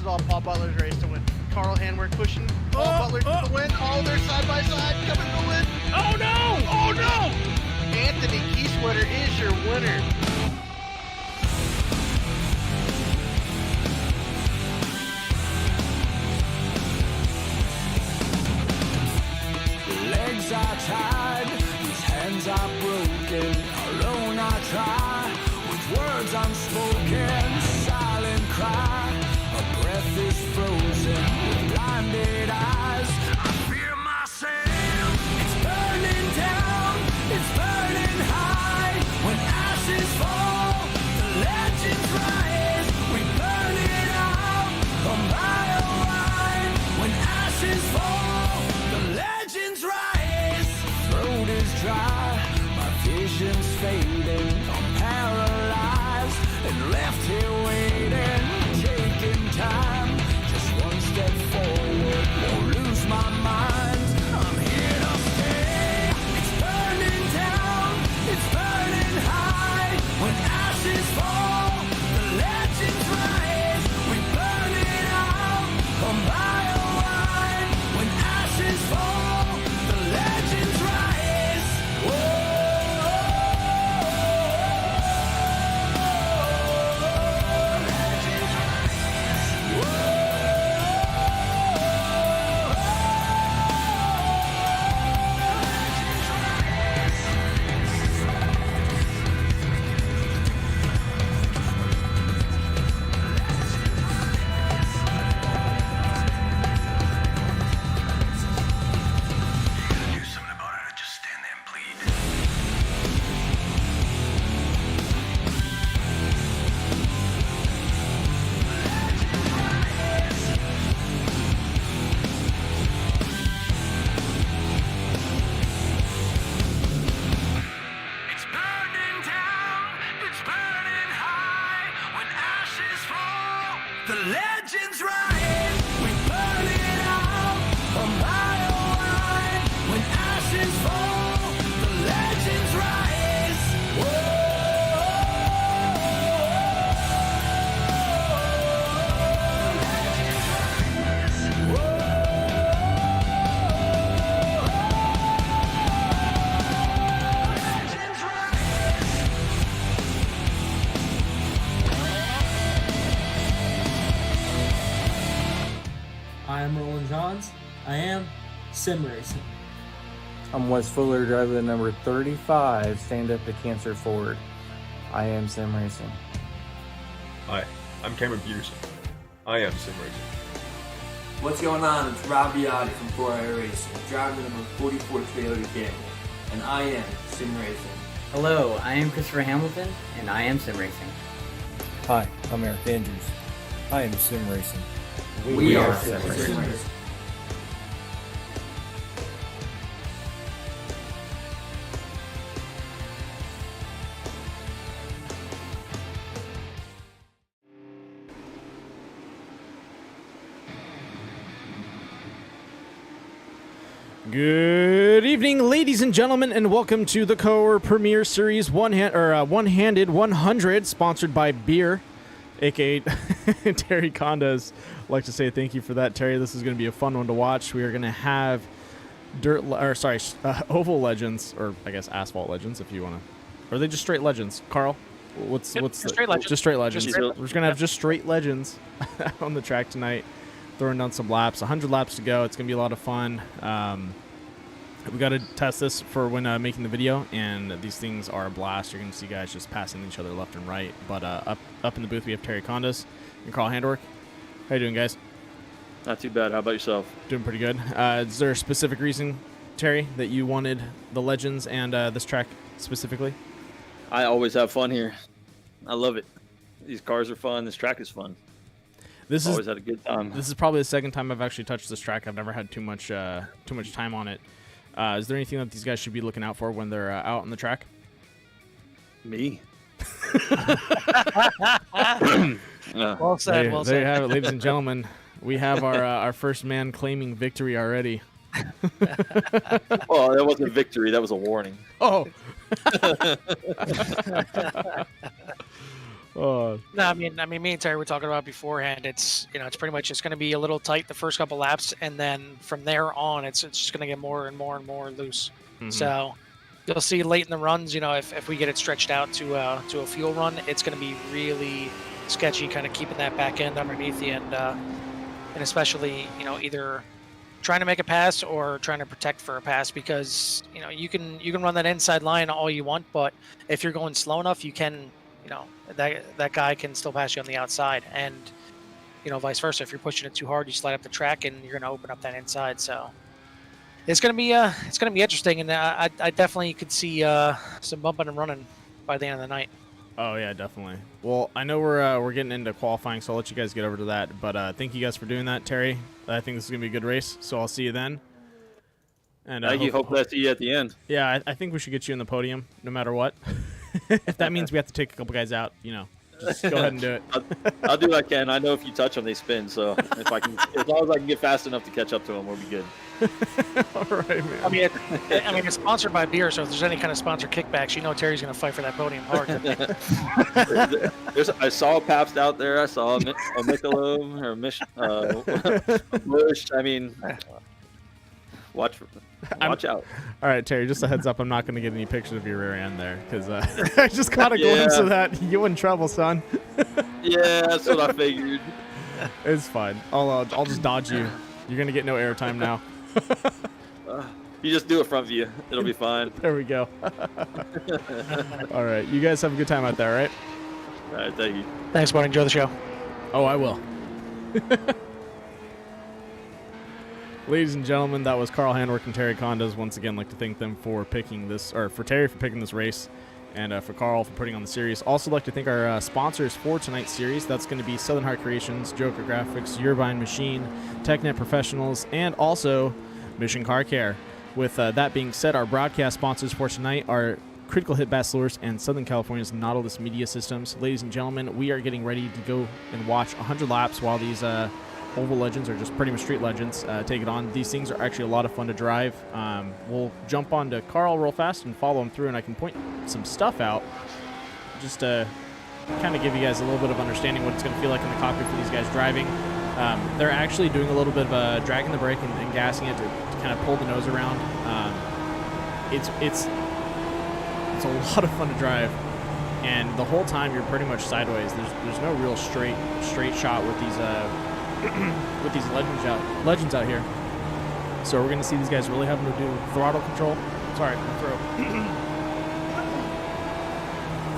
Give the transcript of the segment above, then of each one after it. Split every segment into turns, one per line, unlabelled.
all Paul Butler's race to win. Carl Handwerk pushing Paul Butler to the win. Oh, they're side by side coming to the win.
Oh no! Oh no!
Anthony Kieswetter is your winner.
Legs are tied, these hands are broken. Alone I try, with words unspoken. Silent cry, a breath is frozen. With blinded eyes, I fear myself. It's burning down, it's burning high. When ashes fall, the legends rise. We burn it out, a mile wide. When ashes fall, the legends rise. Throat is dry, my vision's fading. I'm paralyzed and left here waiting, taking time. Just one step forward, won't lose my mind. I'm here to stay. It's burning down, it's burning high. When ashes fall, the legends rise. We burn it out, a mile wide. When ashes fall, the legends rise. Whoa. Do something about it or just stand there and bleed. It's burning down, it's burning high. When ashes fall, the legends rise. We burn it out, a mile wide. When ashes fall, the legends rise. Whoa. Legends rise.
I am Roland Johns. I am sim racing.
I'm Wes Fuller, driver the number 35, stand up to Cancer Ford. I am sim racing.
Hi, I'm Cameron Peterson. I am sim racing.
What's going on? It's Rob Biotti from 4i Racing, driving the number 44 Toyota Camry, and I am sim racing.
Hello, I am Christopher Hamilton, and I am sim racing.
Hi, I'm Eric Andrews. I am sim racing.
We are sim racing.
Good evening, ladies and gentlemen, and welcome to the Coer Premier Series One-Handed 100, sponsored by beer, aka Terry Condas. I'd like to say thank you for that, Terry. This is going to be a fun one to watch. We are going to have oval legends, or I guess asphalt legends, if you want to. Or are they just straight legends, Carl? What's
straight legends.
Just straight legends.
Just straight-
We're just gonna have just straight legends on the track tonight, throwing down some laps. 100 laps to go. It's gonna be a lot of fun. We got to test this for when making the video, and these things are a blast. You're gonna see guys just passing each other left and right. But up in the booth we have Terry Condas and Carl Handwerk. How you doing, guys?
Not too bad. How about yourself?
Doing pretty good. Is there a specific reason, Terry, that you wanted the legends and this track specifically?
I always have fun here. I love it. These cars are fun. This track is fun. Always had a good time.
This is probably the second time I've actually touched this track. I've never had too much time on it. Is there anything that these guys should be looking out for when they're out on the track?
Me.
Well said.
There you have it, ladies and gentlemen. We have our first man claiming victory already.
Well, that wasn't a victory. That was a warning.
Oh.
No, I mean, me and Terry were talking about beforehand. It's it's pretty much it's going to be a little tight the first couple laps, and then from there on, it's just going to get more and more and more loose. So you'll see late in the runs, if we get it stretched out to a fuel run, it's going to be really sketchy, kind of keeping that back end underneath the end, and especially either trying to make a pass or trying to protect for a pass, because you can run that inside line all you want, but if you're going slow enough, you can that guy can still pass you on the outside, and vice versa. If you're pushing it too hard, you slide up the track and you're going to open up that inside. So it's going to be interesting, and I definitely could see some bumping and running by the end of the night.
Oh yeah, definitely. Well, I know we're getting into qualifying, so I'll let you guys get over to that. But thank you guys for doing that, Terry. I think this is gonna be a good race, so I'll see you then. And
hope to see you at the end.
Yeah, I think we should get you in the podium, no matter what. If that means we have to take a couple guys out, just go ahead and do it.
I'll do what I can. I know if you touch them, they spin. So if I can, as long as I can get fast enough to catch up to them, we'll be good.
All right, man.
I mean, it's sponsored by beer, so if there's any kind of sponsor kickbacks, Terry's going to fight for that podium hard.
I saw a Pabst out there. I saw a Michelob or a Bush. I mean, watch out.
All right, Terry, just a heads up. I'm not going to get any pictures of your rear end there, because I just caught a glimpse of that. You in trouble, son.
Yeah, that's what I figured.
It's fine. I'll just dodge you. You're going to get no airtime now.
You just do a front view. It'll be fine.
There we go. All right. You guys have a good time out there, right?
All right. Thank you.
Thanks, buddy. Enjoy the show.
Oh, I will. Ladies and gentlemen, that was Carl Handwerk and Terry Condas. Once again, I'd like to thank them for picking this, or for Terry for picking this race, and for Carl for putting on the series. Also like to thank our sponsors for tonight's series. That's going to be Southern Heart Creations, Joker Graphics, Urbine Machine, TechNet Professionals, and also Mission Car Care. With that being said, our broadcast sponsors for tonight are Critical Hit Bass Lures and Southern California's Nautilus Media Systems. Ladies and gentlemen, we are getting ready to go and watch 100 laps while these oval legends, or just pretty much street legends, take it on. These things are actually a lot of fun to drive. We'll jump on to Carl real fast and follow him through, and I can point some stuff out just to kind of give you guys a little bit of understanding what it's going to feel like in the cockpit for these guys driving. They're actually doing a little bit of dragging the brake and gassing it to kind of pull the nose around. It's a lot of fun to drive, and the whole time you're pretty much sideways. There's no real straight shot with these with these legends out here. So we're going to see these guys really having to do throttle control. Sorry, my throat.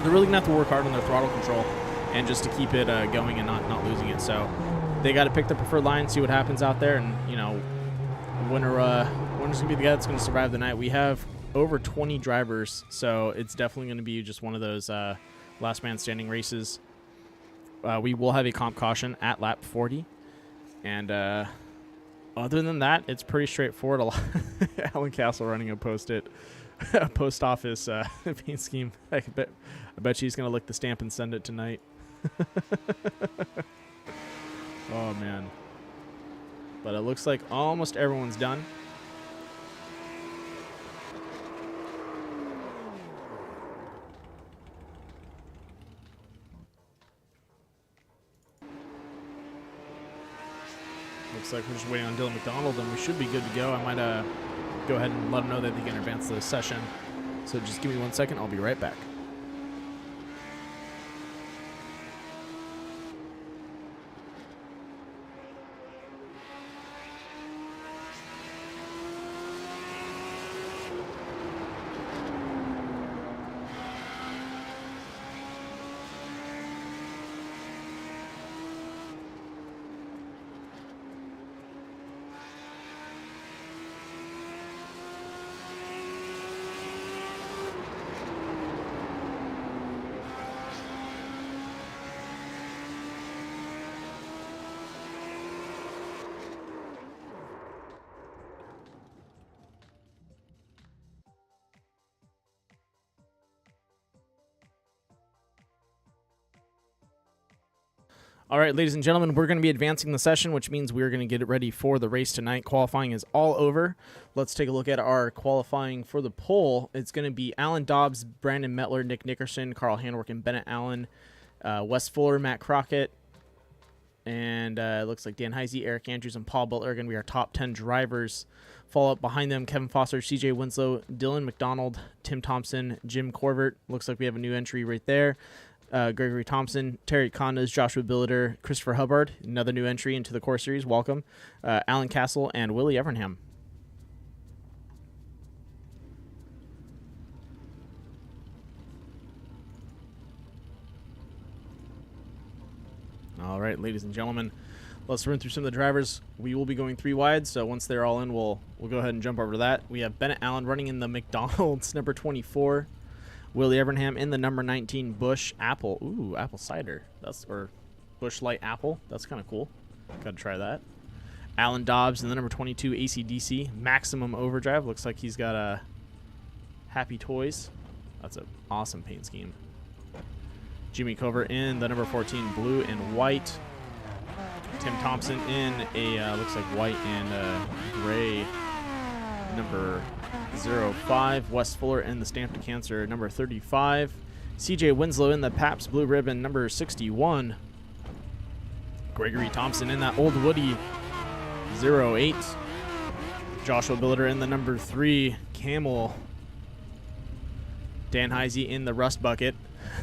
They're really going to have to work hard on their throttle control and just to keep it going and not losing it. So they got to pick their preferred line, see what happens out there, and winner's going to be the guy that's going to survive the night. We have over 20 drivers, so it's definitely going to be just one of those last man standing races. We will have a comp caution at lap 40. And other than that, it's pretty straightforward. Alan Castle running a post office paint scheme. I bet she's gonna lick the stamp and send it tonight. Oh man! But it looks like almost everyone's done. Looks like we're just waiting on Dylan McDonald, and we should be good to go. I might go ahead and let them know that they can advance the session. So just give me 1 second. I'll be right back. All right, ladies and gentlemen, we're going to be advancing the session, which means we're going to get it ready for the race tonight. Qualifying is all over. Let's take a look at our qualifying for the pole. It's going to be Alan Dobbs, Brandon Metler, Nick Nickerson, Carl Handwerk, and Bennett Allen. Wes Fuller, Matt Crockett, and it looks like Dan Heisey, Eric Andrews, and Paul Butler are going to be our top 10 drivers. Follow up behind them, Kevin Foster, CJ Winslow, Dylan McDonald, Tim Thompson, Jim Corvert. Looks like we have a new entry right there. Gregory Thompson, Terry Condas, Joshua Billiter, Christopher Hubbard, another new entry into the core series. Welcome. Alan Castle, and Willie Evernham. All right, ladies and gentlemen, let's run through some of the drivers. We will be going 3 wide, so once they're all in, we'll go ahead and jump over to that. We have Bennett Allen running in the McDonald's number 24. Willie Evernham in the number 19 Bush Apple. Ooh, apple cider. Or Bush Light Apple. That's kind of cool. Got to try that. Alan Dobbs in the number 22 ACDC Maximum Overdrive. Looks like he's got a Happy Toys. That's an awesome paint scheme. Jimmy Cover in the number 14 Blue and White. Tim Thompson in a looks like white and gray number 05. Wes Fuller in the Stamp to Cancer number 35. CJ Winslow in the Pabst Blue Ribbon number 61. Gregory Thompson in that Old Woody 08. Joshua Billiter in the number 3 Camel. Dan Heisey in the Rust Bucket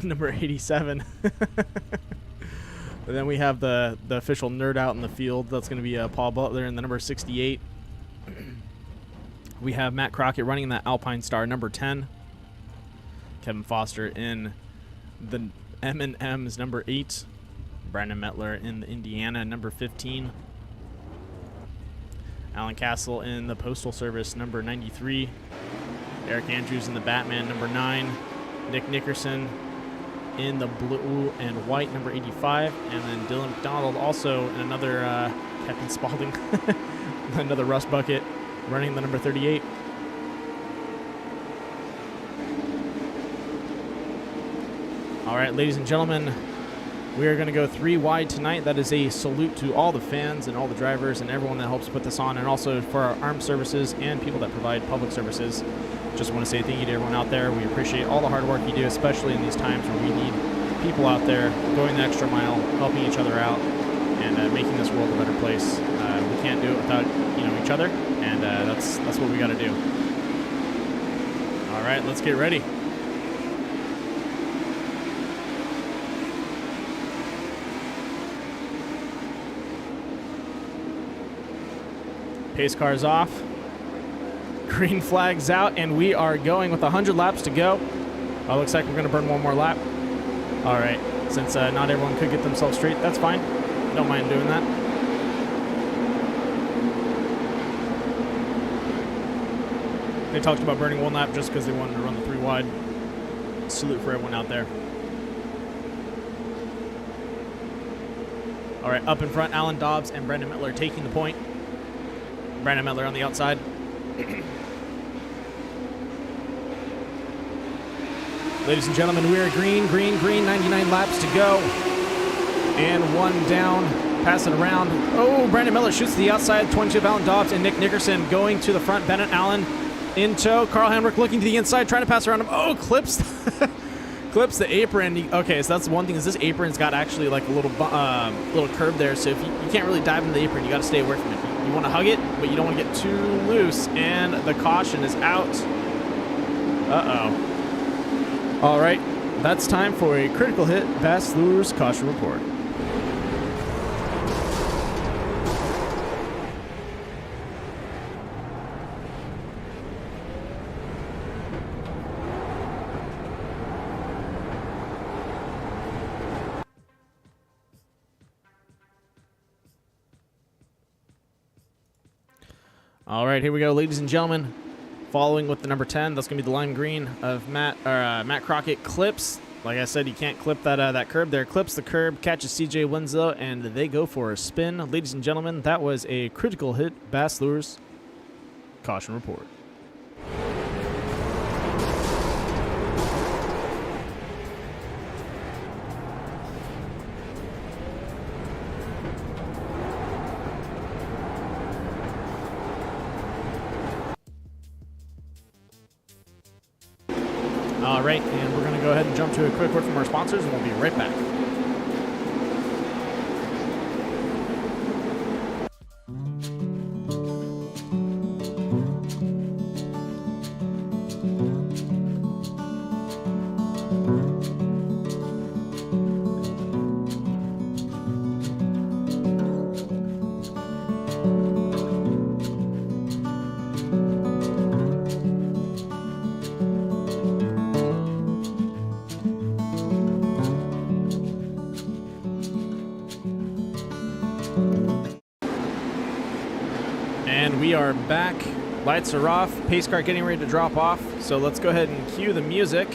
number 87. And then we have the official nerd out in the field. That's going to be Paul Butler in the number 68. We have Matt Crockett running in that Alpine Star number 10. Kevin Foster in the M&M's number 8. Brandon Mettler in the Indiana number 15. Alan Castle in the Postal Service number 93. Eric Andrews in the Batman number 9. Nick Nickerson in the blue and white number 85, and then Dylan McDonald also in another Captain Spaulding, another Rust Bucket, running the number 38. All right, ladies and gentlemen, we are going to go 3 wide tonight. That is a salute to all the fans and all the drivers and everyone that helps put this on, and also for our armed services and people that provide public services. Just want to say thank you to everyone out there. We appreciate all the hard work you do, especially in these times where we need people out there going the extra mile, helping each other out, and making this world a better place. We can't do it without each other, and that's what we got to do. All right, let's get ready. Pace car's off. Green flag's out, and we are going with 100 laps to go. Oh, looks like we're going to burn one more lap. All right, since not everyone could get themselves straight, that's fine. Don't mind doing that. They talked about burning 1 lap just because they wanted to run the 3 wide. Salute for everyone out there. All right, up in front, Alan Dobbs and Brandon Mettler taking the point. Brandon Mettler on the outside. Ladies and gentlemen, we are green, 99 laps to go. And 1 down, pass it around. Oh, Brandon Mettler shoots to the outside, 22 of Alan Dobbs and Nick Nickerson going to the front. Bennett Allen in tow. Carl Handwerk looking to the inside, trying to pass around him. Oh, clips the apron. Okay, so that's one thing, is this apron's got actually like a little curve there, so if you can't really dive into the apron, you got to stay away from it. You want to hug it, but you don't want to get too loose, and the caution is out. Uh-oh. All right, that's time for a critical hit Bass Lures caution report. All right, here we go, ladies and gentlemen. Following with the number 10, that's going to be the lime green of Matt Crockett. Clips, like I said, you can't clip that curb there. Clips the curb, catches CJ Winslow, and they go for a spin. Ladies and gentlemen, that was a critical hit Bass Lures caution report. All right, and we're going to go ahead and jump to a quick word from our sponsors, and we'll be right back. And we are back. Lights are off. Pace car getting ready to drop off. So let's go ahead and cue the music.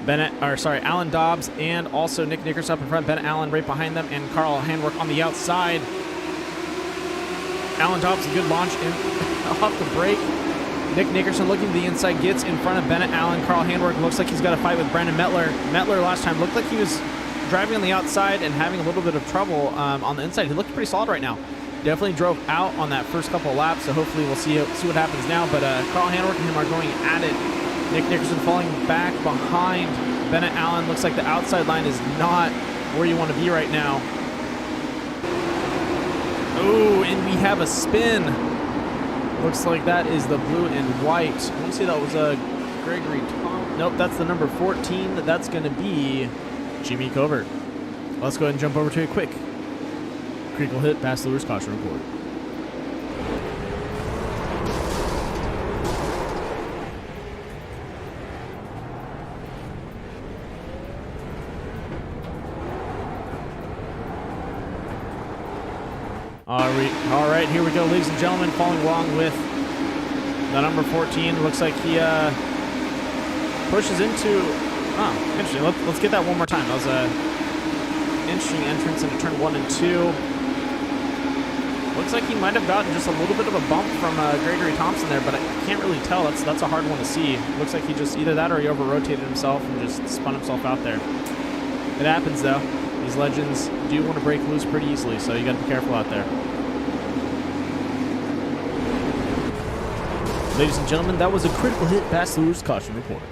Alan Dobbs and also Nick Nickerson up in front. Bennett Allen right behind them, and Carl Handwerk on the outside. Alan Dobbs, a good launch in off the break. Nick Nickerson looking to the inside, gets in front of Bennett Allen. Carl Handwerk looks like he's got a fight with Brandon Mettler. Mettler last time looked like he was driving on the outside and having a little bit of trouble on the inside. He looked pretty solid right now. Definitely drove out on that first couple of laps, so hopefully we'll see what happens now. But Carl Handwerk and him are going at it. Nick Nickerson falling back behind Bennett Allen. Looks like the outside line is not where you want to be right now. Oh, and we have a spin. Looks like that is the blue and white. I want to say that was a Gregory Tom. Nope, that's the number 14. That's going to be Jimmy Covert. Let's go ahead and jump over to a quick critical hit past Lewis caution report. All right, here we go, ladies and gentlemen, following along with the number 14. Looks like he pushes into... Oh, interesting. Let's get that one more time. That was a interesting entrance into turn 1 and 2. Looks like he might have gotten just a little bit of a bump from Gregory Thompson there, but I can't really tell. That's a hard one to see. Looks like he just either that or he over-rotated himself and just spun himself out there. It happens, though. These legends do want to break loose pretty easily, so you got to be careful out there. Ladies and gentlemen, that was a critical hit past Lewis caution report.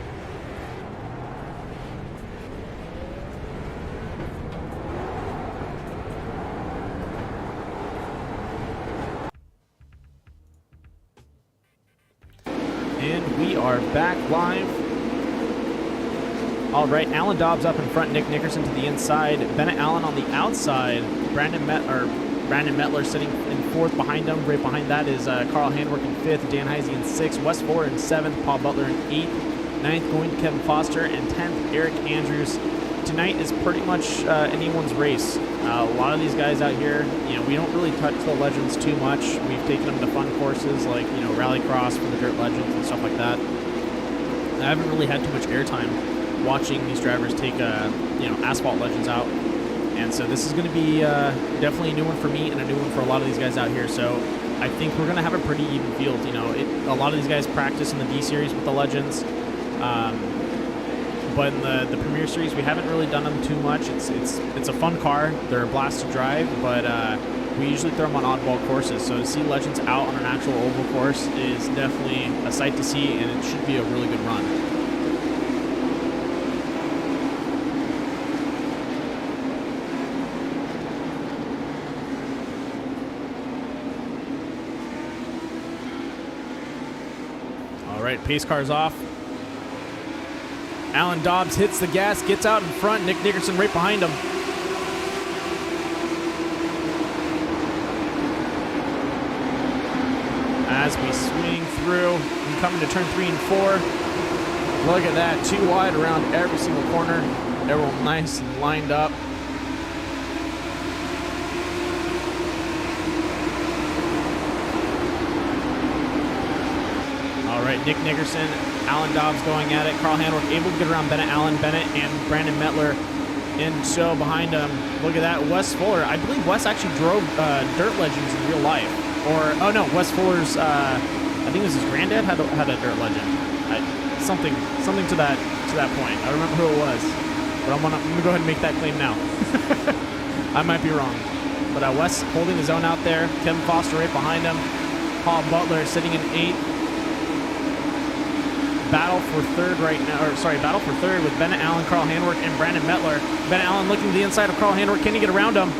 And we are back live. All right, Alan Dobbs up in front, Nick Nickerson to the inside, Bennett Allen on the outside, Brandon Mettler sitting in 4th behind him. Right behind that is Carl Handwerk in 5th, Dan Heisey in 6th, Wes Fuller in 7th, Paul Butler in 8th, 9th going to Kevin Foster, and 10th Eric Andrews. Tonight is pretty much anyone's race. A lot of these guys out here, we don't really touch the legends too much. We've taken them to fun courses like, Rallycross for the Dirt Legends and stuff like that. I haven't really had too much airtime watching these drivers take, asphalt legends out. And so this is going to be definitely a new one for me and a new one for a lot of these guys out here. So I think we're going to have a pretty even field. A lot of these guys practice in the B Series with the legends. But in the Premier Series, we haven't really done them too much. It's a fun car. They're a blast to drive, but we usually throw them on oddball courses. So to see legends out on an actual oval course is definitely a sight to see, and it should be a really good run. All right, pace car's off. Alan Dobbs hits the gas, gets out in front. Nick Nickerson right behind him. As we swing through, we come into turn 3 and 4. Look at that, 2 wide around every single corner. Everyone nice and lined up. All right, Nick Nickerson, Alan Dobbs going at it. Carl Handwerk able to get around Bennett and Brandon Mettler. And so behind him, look at that, Wes Fuller. I believe Wes actually drove Dirt Legends in real life. Or, oh no, Wes Fuller's, I think it was his granddad had a Dirt Legend. Something to that point. I remember who it was. But I'm gonna go ahead and make that claim now. I might be wrong. But Wes holding his own out there. Kevin Foster right behind him. Paul Butler sitting in 8th. Battle for third with Bennett Allen, Carl Handwerk, and Brandon Mettler. Bennett Allen looking to the inside of Carl Handwerk. Can he get around him?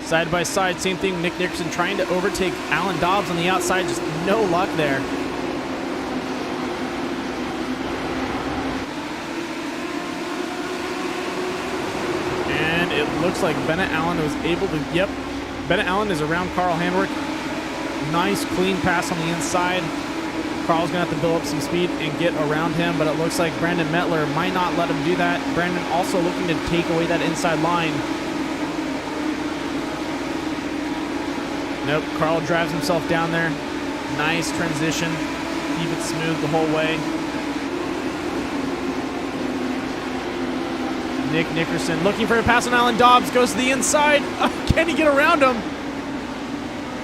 Side by side, same thing. Nick Nickerson trying to overtake Alan Dobbs on the outside. Just no luck there. And it looks like Bennett Allen was able to, yep. Bennett Allen is around Carl Handwerk. Nice clean pass on the inside. Carl's going to have to build up some speed and get around him, but it looks like Brandon Mettler might not let him do that. Brandon also looking to take away that inside line. Nope, Carl drives himself down there. Nice transition. Keep it smooth the whole way. Nick Nickerson looking for a pass on Alan Dobbs. Goes to the inside. Oh, can he get around him?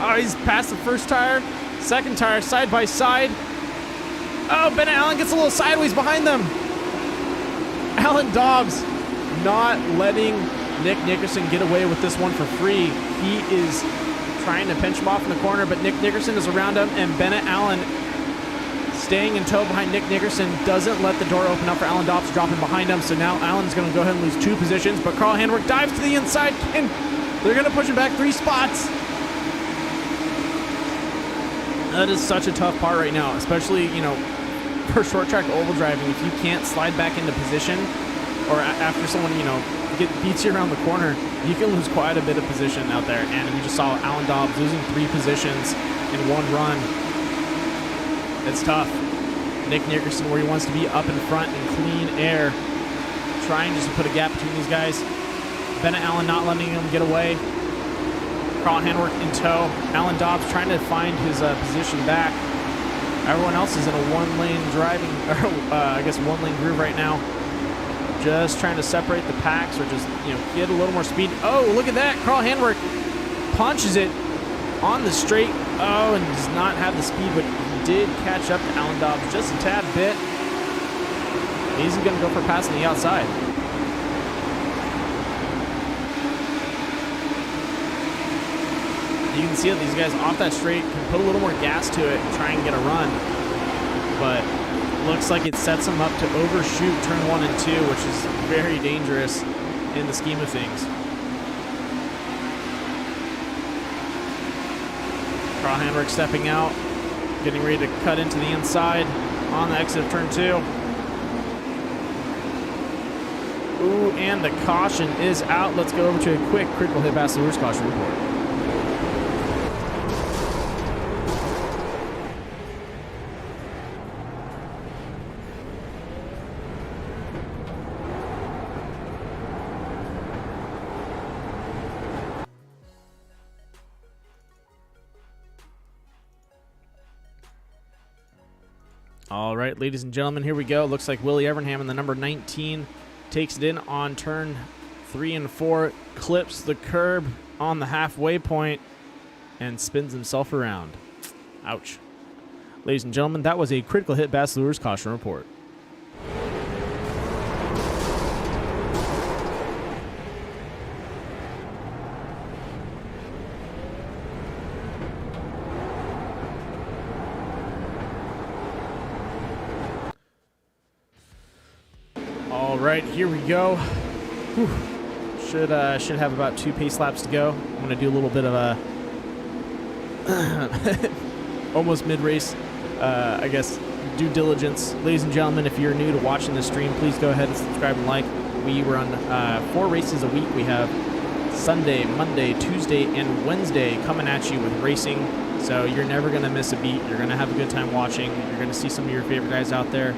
Oh, he's past the first tire. Second tire, side by side. Oh, Bennett Allen gets a little sideways behind them. Alan Dobbs not letting Nick Nickerson get away with this one for free. He is trying to pinch him off in the corner, but Nick Nickerson is around him, and Bennett Allen staying in tow behind Nick Nickerson doesn't let the door open up for Alan Dobbs dropping behind him. So now Allen's going to go ahead and lose 2 positions, but Carl Handwerk dives to the inside, and they're going to push him back 3 spots. That is such a tough part right now, especially, you know, for short track oval driving. If you can't slide back into position, or after someone, you know, beats you around the corner, you can lose quite a bit of position out there. And we just saw Alan Dobbs losing 3 positions in 1 run. It's tough. Nick Nickerson, where he wants to be up in front in clean air, trying just to put a gap between these guys. Bennett Allen not letting him get away. Carl Handwerk in tow. Alan Dobbs trying to find his position back. Everyone else is in a 1-lane driving, I guess 1-lane groove right now. Just trying to separate the packs, or just, you know, get a little more speed. Oh, look at that! Carl Handwerk punches it on the straight. Oh, and does not have the speed, but he did catch up to Alan Dobbs just a tad bit. He's going to go for a pass on the outside. You can see that these guys off that straight can put a little more gas to it and try and get a run. But looks like it sets them up to overshoot turn 1 and 2, which is very dangerous in the scheme of things. Carl Handwerk stepping out, getting ready to cut into the inside on the exit of turn 2. Ooh, and the caution is out. Let's go over to a quick critical hit pass lures caution report. All right, ladies and gentlemen, here we go. Looks like Willie Evernham in the number 19 takes it in on turn 3 and 4, clips the curb on the halfway point, and spins himself around. Ouch. Ladies and gentlemen, that was a critical hit Bass Lures caution report. All right, here we go. Whew. Should have about 2 pace laps to go. I'm going to do a little bit of a almost mid-race, I guess, due diligence. Ladies and gentlemen, if you're new to watching this stream, please go ahead and subscribe and like. We run 4 races a week. We have Sunday, Monday, Tuesday, and Wednesday coming at you with racing. So you're never going to miss a beat. You're going to have a good time watching. You're going to see some of your favorite guys out there.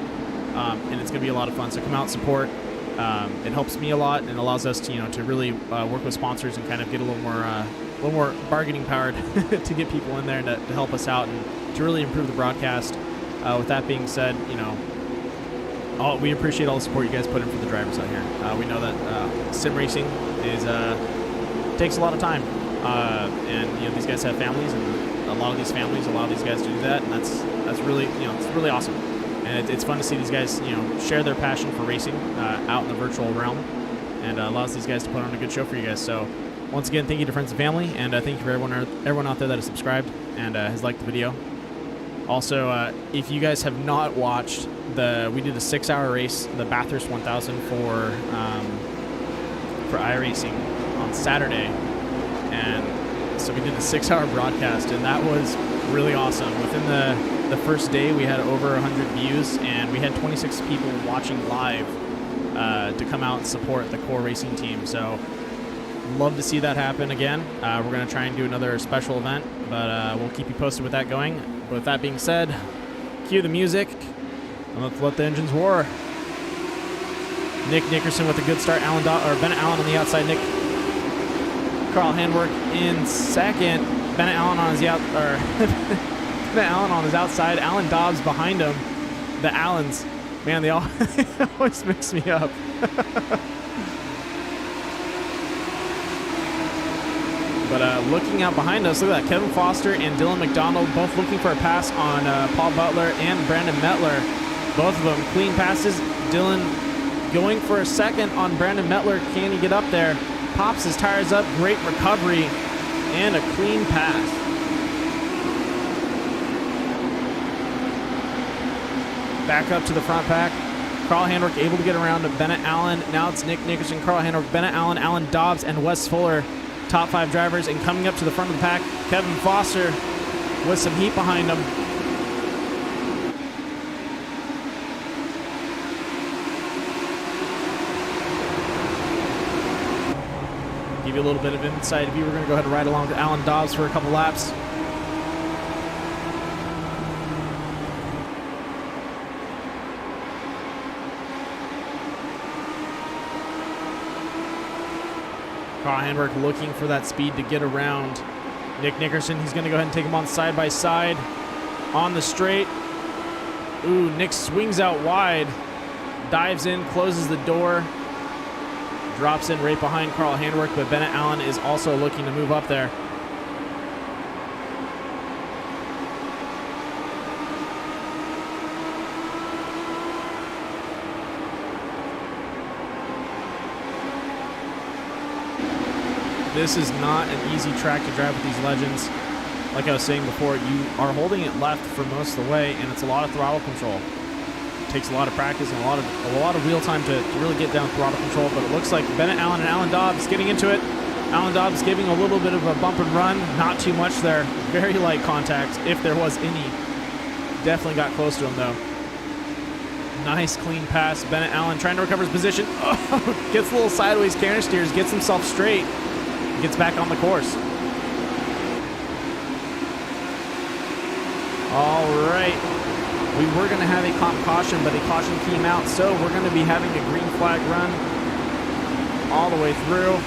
And it's going to be a lot of fun. So come out, support. It helps me a lot and allows us to, to really work with sponsors and kind of get a little more bargaining power to get people in there to help us out and to really improve the broadcast. With that being said, we appreciate all the support you guys put in for the drivers out here. We know that sim racing takes a lot of time, and these guys have families, and a lot of these families allow these guys to do that, and that's really it's really awesome. And it's fun to see these guys, share their passion for racing out in the virtual realm, and allows these guys to put on a good show for you guys. So, once again, thank you to friends and family, and thank you for everyone out there that has subscribed and has liked the video. Also, if you guys have not watched we did a 6-hour race, the Bathurst 1000 for iRacing on Saturday, and so we did a 6-hour broadcast, and that was really awesome. Within the first day, we had over 100 views, and we had 26 people watching live to come out and support the core racing team. So, love to see that happen again. We're going to try and do another special event, but we'll keep you posted with that going. But with that being said, cue the music, and let's let the engines roar. Nick Nickerson with a good start. Bennett Allen on the outside. Carl Handwerk in second. Bennett Allen on his Bennett Allen on his outside. Alan Dobbs behind him. The Allens, man, they always mix me up. But looking out behind us, look at that. Kevin Foster and Dylan McDonald both looking for a pass on Paul Butler and Brandon Mettler. Both of them clean passes. Dylan going for a second on Brandon Mettler. Can he get up there? Pops his tires up. Great recovery and a clean pass. Back up to the front pack. Carl Handwerk able to get around to Bennett Allen. Now it's Nick Nickerson, Carl Handwerk, Bennett Allen, Alan Dobbs, and Wes Fuller. Top 5 drivers. And coming up to the front of the pack, Kevin Foster with some heat behind him. Give you a little bit of inside view. We're going to go ahead and ride along with Alan Dobbs for a couple laps. Carl Handwerk looking for that speed to get around Nick Nickerson. He's going to go ahead and take him on side by side on the straight. Ooh, Nick swings out wide, dives in, closes the door, drops in right behind Carl Handwerk, but Bennett Allen is also looking to move up there. This is not an easy track to drive with these legends. Like I was saying before, you are holding it left for most of the way, and it's a lot of throttle control. It takes a lot of practice and a lot of wheel time to really get down throttle control, but it looks like Bennett Allen and Alan Dobbs getting into it. Alan Dobbs giving a little bit of a bump and run, not too much there. Very light contact, if there was any. Definitely got close to him, though. Nice clean pass. Bennett Allen trying to recover his position. Oh, gets a little sideways canter steers, gets himself straight, gets back on the course. All right. We were going to have a comp caution, but a caution came out, so we're going to be having a green flag run all the way through.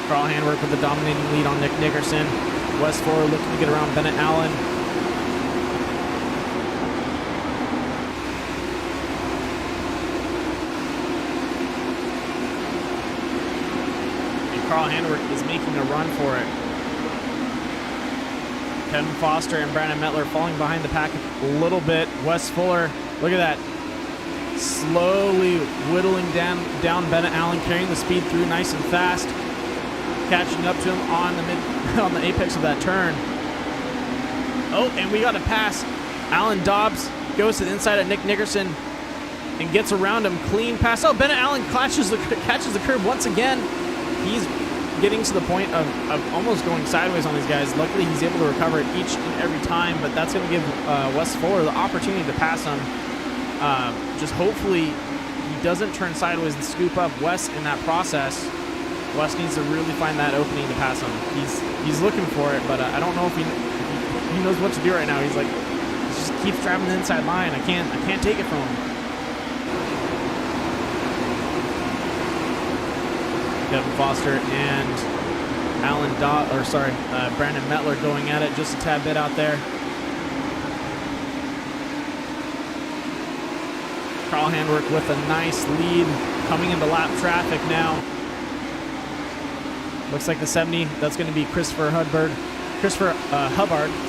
Carl Handwerk with the dominating lead on Nick Nickerson. Wes Fuller looking to get around Bennett Allen. Carl Handwerk is making a run for it. Kevin Foster and Brandon Mettler falling behind the pack a little bit. Wes Fuller, look at that. Slowly whittling down Bennett Allen, carrying the speed through nice and fast. Catching up to him on the apex of that turn. Oh, and we got a pass. Alan Dobbs goes to the inside of Nick Nickerson and gets around him. Clean pass. Oh, Bennett Allen catches the curb once again. He's getting to the point of almost going sideways on these guys. Luckily, he's able to recover it each and every time, but that's going to give Wes Fuller the opportunity to pass him. Just hopefully he doesn't turn sideways and scoop up Wes in that process. Wes needs to really find that opening to pass him. He's looking for it, but I don't know if he knows what to do right now. He's like, he just keeps driving the inside line. I can't take it from him. Kevin Foster and Brandon Mettler going at it just a tad bit out there. Carl Handwerk with a nice lead coming into lap traffic now. Looks like the 70, that's going to be Christopher Hubbard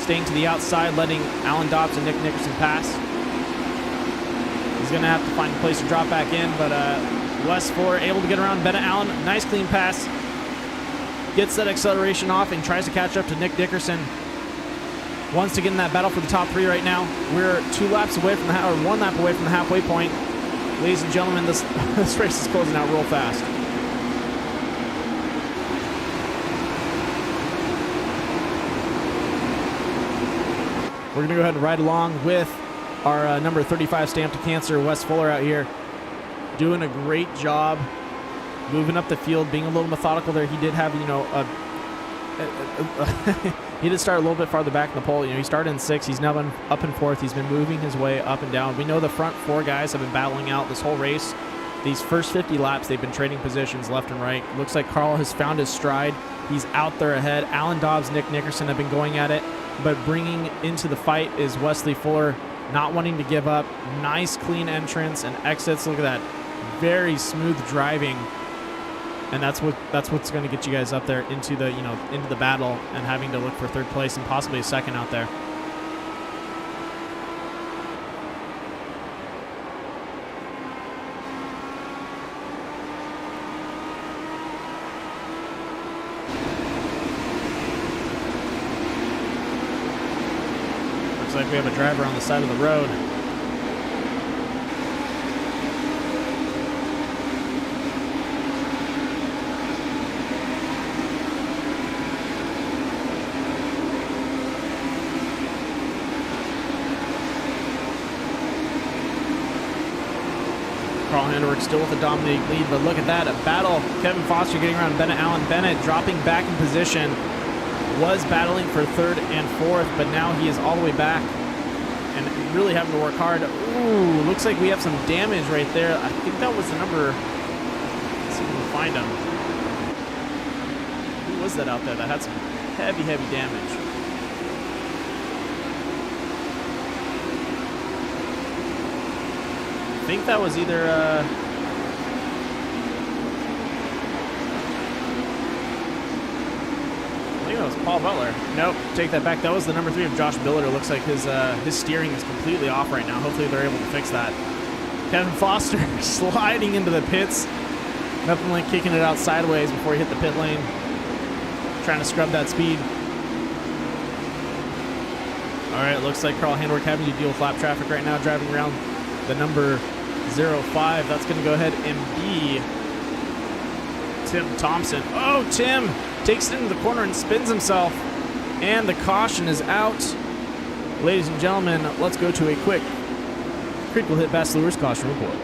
staying to the outside, letting Alan Dobbs and Nick Nickerson pass. He's going to have to find a place to drop back in, but Wes Fuller able to get around Bennett Allen. Nice clean pass. Gets that acceleration off and tries to catch up to Nick Nickerson. Wants to get in that battle for the top 3 right now. We're 2 laps away from or 1 lap away from the halfway point. Ladies and gentlemen, this race is closing out real fast. We're going to go ahead and ride along with our number 35 Stamp to Cancer, Wes Fuller out here. Doing a great job moving up the field, being a little methodical there. He did have, he did start a little bit farther back in the pole. He started in 6th. He's now up in 4th. He's been moving his way up and down. We know the front 4 guys have been battling out this whole race these first 50 laps, they've been trading positions left and right. Looks like Carl has found his stride. He's out there ahead. Alan Dobbs, Nick Nickerson have been going at it, but bringing into the fight is Wesley Fuller, not wanting to give up. Nice clean entrance and exits. Look at that. Very smooth driving. And that's what's going to get you guys up there into the, into the battle and having to look for third place and possibly a second out there. Looks like we have a driver on the side of the road. Carl Handwerk still with a dominating lead, but look at that, a battle. Kevin Foster getting around Bennett. Allen Bennett dropping back in position. Was battling for third and fourth, but now he is all the way back and really having to work hard. Ooh, looks like we have some damage right there. I think that was the number. Let's see if we can find him. Who was that out there that had some heavy, heavy damage? I think that was either I think that was Paul Butler. Nope, take that back. That was the number 3 of Josh Biller. Looks like his steering is completely off right now. Hopefully they're able to fix that. Kevin Foster sliding into the pits. Nothing like kicking it out sideways before he hit the pit lane. Trying to scrub that speed. All right, looks like Carl Handwerk having to deal with lap traffic right now, driving around the number 05. That's going to go ahead and be Tim Thompson. Oh, Tim takes it into the corner and spins himself, and the caution is out. Ladies and gentlemen, let's go to a quick critical hit Bass Lures caution report.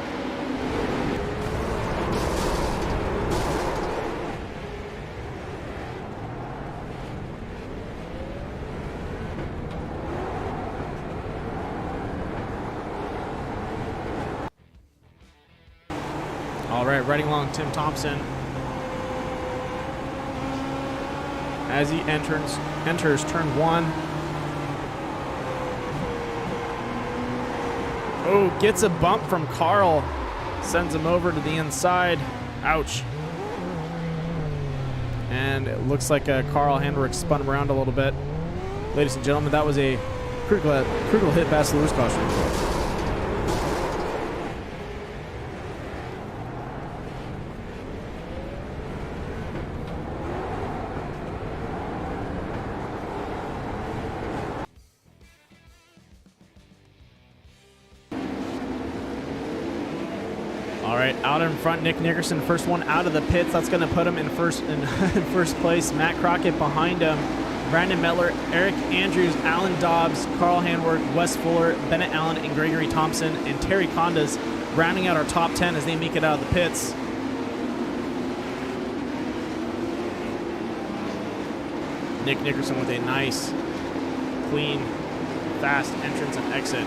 All right, riding along Tim Thompson as he enters turn 1. Oh, gets a bump from Carl, sends him over to the inside. Ouch. And it looks like Carl Handwerk spun him around a little bit. Ladies and gentlemen, that was a critical hit Bass Lures caution report. All right, out in front, Nick Nickerson, first one out of the pits. That's going to put him in first place. Matt Crockett behind him. Brandon Metler, Eric Andrews, Alan Dobbs, Carl Handwerk, Wes Fuller, Bennett Allen, and Gregory Thompson, and Terry Condas rounding out our top 10 as they make it out of the pits. Nick Nickerson with a nice, clean, fast entrance and exit.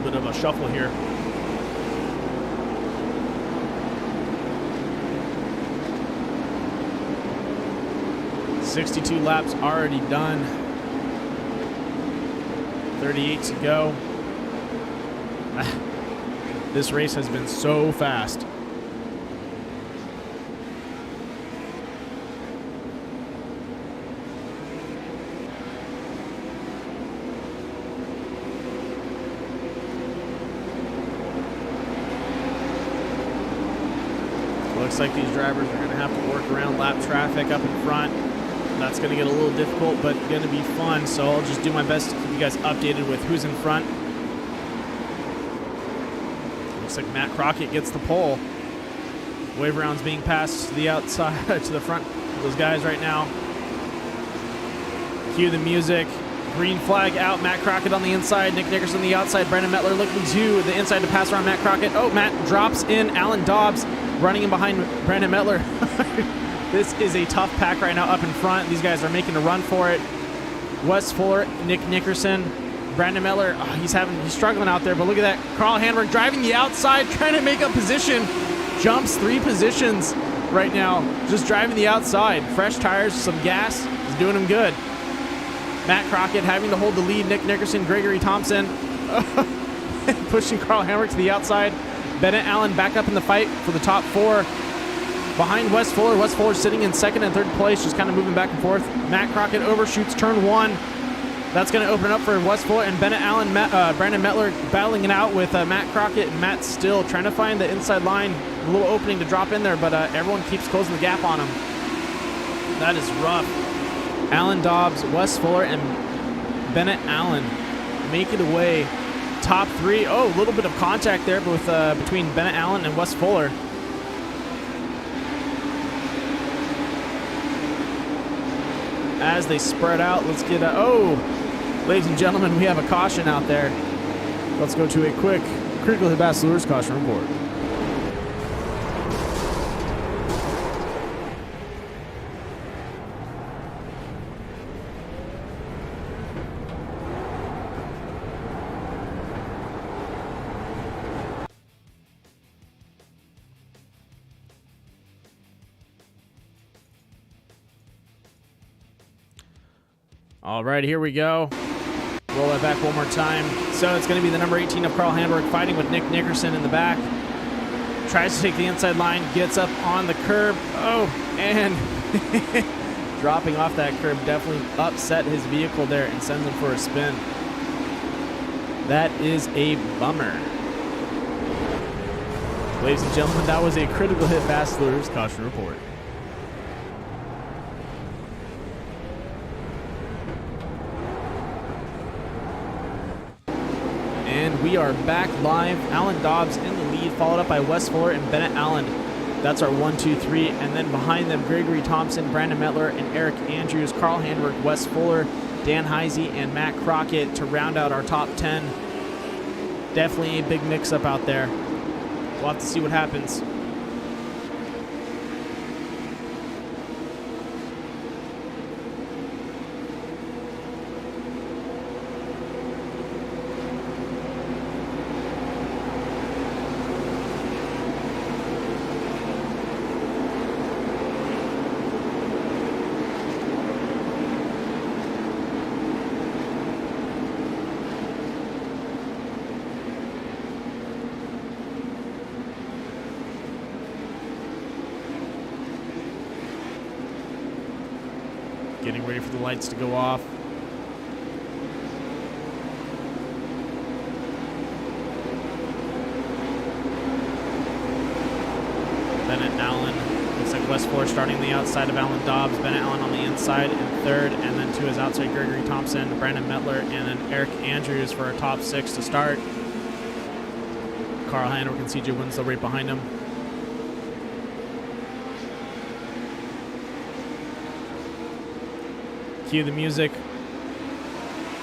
Bit of a shuffle here. $62 laps already done. 38 to go. This race has been so fast. Looks like these drivers are going to have to work around lap traffic up in front. That's going to get a little difficult, but going to be fun. So I'll just do my best to keep you guys updated with who's in front. Looks like Matt Crockett gets the pole. Wave rounds being passed to the outside, to the front of those guys right now. Cue the music. Green flag out. Matt Crockett on the inside. Nick Nickerson on the outside. Brandon Metler looking to the inside to pass around Matt Crockett. Oh, Matt drops in. Alan Dobbs running in behind Brandon Metler. This is a tough pack right now up in front. These guys are making a run for it. Wes Fuller, Nick Nickerson, Brandon Mettler, he's struggling out there, but look at that. Carl Handwerk driving the outside, trying to make a position. Jumps 3 positions right now, just driving the outside. Fresh tires, some gas, is doing him good. Matt Crockett having to hold the lead. Nick Nickerson, Gregory Thompson, pushing Carl Handwerk to the outside. Bennett Allen back up in the fight for the top 4. Behind Wes Fuller. Wes Fuller sitting in 2nd and 3rd place, just kind of moving back and forth. Matt Crockett overshoots turn 1. That's going to open up for Wes Fuller and Bennett Allen. Brandon Mettler battling it out with Matt Crockett and Matt Still, trying to find the inside line, a little opening to drop in there, but everyone keeps closing the gap on him. That is rough. Alan Dobbs, Wes Fuller, and Bennett Allen make it away. Top 3. Oh, a little bit of contact there with between Bennett Allen and Wes Fuller. As they spread out, let's get ladies and gentlemen, we have a caution out there. Let's go to a quick Critical Hit Bass Lures caution report. All right, here we go. Roll that back one more time. So it's going to be the number 18 of Carl Handwerk fighting with Nick Nickerson in the back. Tries to take the inside line, gets up on the curb. Oh, and dropping off that curb definitely upset his vehicle there and sends him for a spin. That is a bummer. Ladies and gentlemen, that was a Critical Hit Bass Lures caution report. And we are back live. Alan Dobbs in the lead, followed up by Wes Fuller and Bennett Allen. That's our 1, 2, 3. And then behind them, Gregory Thompson, Brandon Mettler, and Eric Andrews, Carl Handwerk, Wes Fuller, Dan Heisey, and Matt Crockett to round out our top 10. Definitely a big mix-up out there. We'll have to see what happens. Getting ready for the lights to go off. Bennett Allen. Looks like Wes Fuller starting the outside of Alan Dobbs. Bennett Allen on the inside in 3rd. And then to his outside, Gregory Thompson, Brandon Mettler, and then Eric Andrews for our top 6 to start. Carl Handwerk and CJ Winslow right behind him. Cue the music.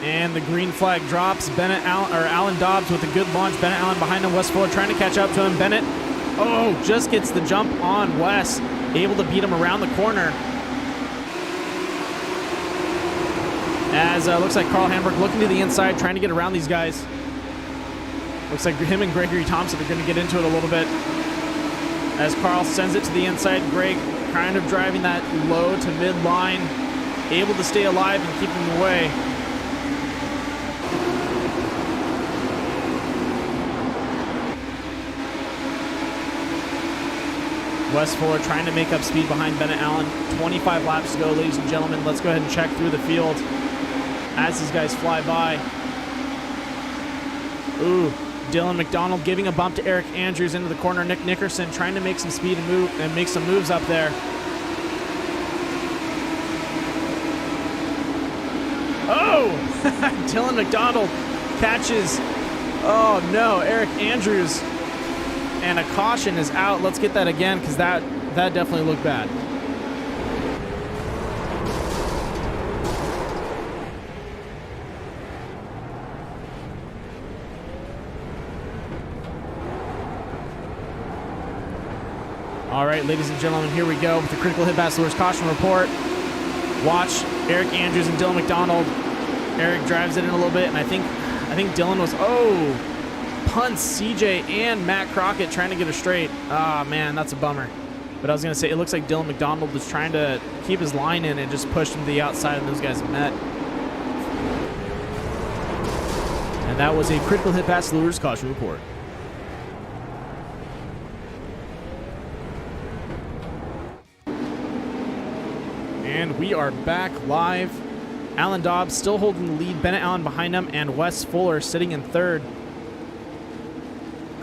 And the green flag drops. Alan Dobbs with a good launch. Bennett Allen behind him. Wes Fuller trying to catch up to him. Bennett, just gets the jump on Wes. Able to beat him around the corner. As looks like Carl Handwerk looking to the inside, trying to get around these guys. Looks like him and Gregory Thompson are going to get into it a little bit. As Carl sends it to the inside, Greg kind of driving that low to mid line. Able to stay alive and keep him away. Wes Fuller trying to make up speed behind Bennett Allen. 25 laps to go, ladies and gentlemen. Let's go ahead and check through the field as these guys fly by. Dylan McDonald giving a bump to Eric Andrews into the corner. Nick Nickerson trying to make some speed and make some moves up there. Dylan McDonald catches, Eric Andrews, and a caution is out. Let's get that again because that definitely looked bad. All right, ladies and gentlemen, here we go with the critical hit bachelor's caution report. Watch Eric Andrews and Dylan McDonald. Eric drives it in a little bit, and I think Dylan was, punts CJ and Matt Crockett trying to get her straight. Ah, man, that's a bummer. But I was going to say, it looks like Dylan McDonald was trying to keep his line in and just pushed him to the outside, and those guys met. And that was a critical hit pass lures caution report. And we are back live. Alan Dobbs still holding the lead. Bennett Allen behind him, and Wes Fuller sitting in third.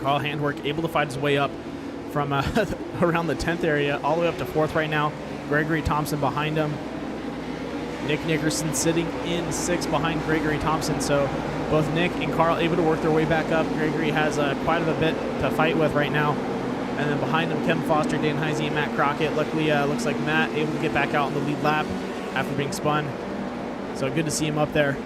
Carl Handwerk able to fight his way up from around the 10th area all the way up to 4th right now. Gregory Thompson behind him. Nick Nickerson sitting in 6th behind Gregory Thompson. So both Nick and Carl able to work their way back up. Gregory has quite a bit to fight with right now. And then behind them, Kevin Foster, Dan Heisey, and Matt Crockett. Luckily, looks like Matt able to get back out on the lead lap after being spun. So good to see him up there.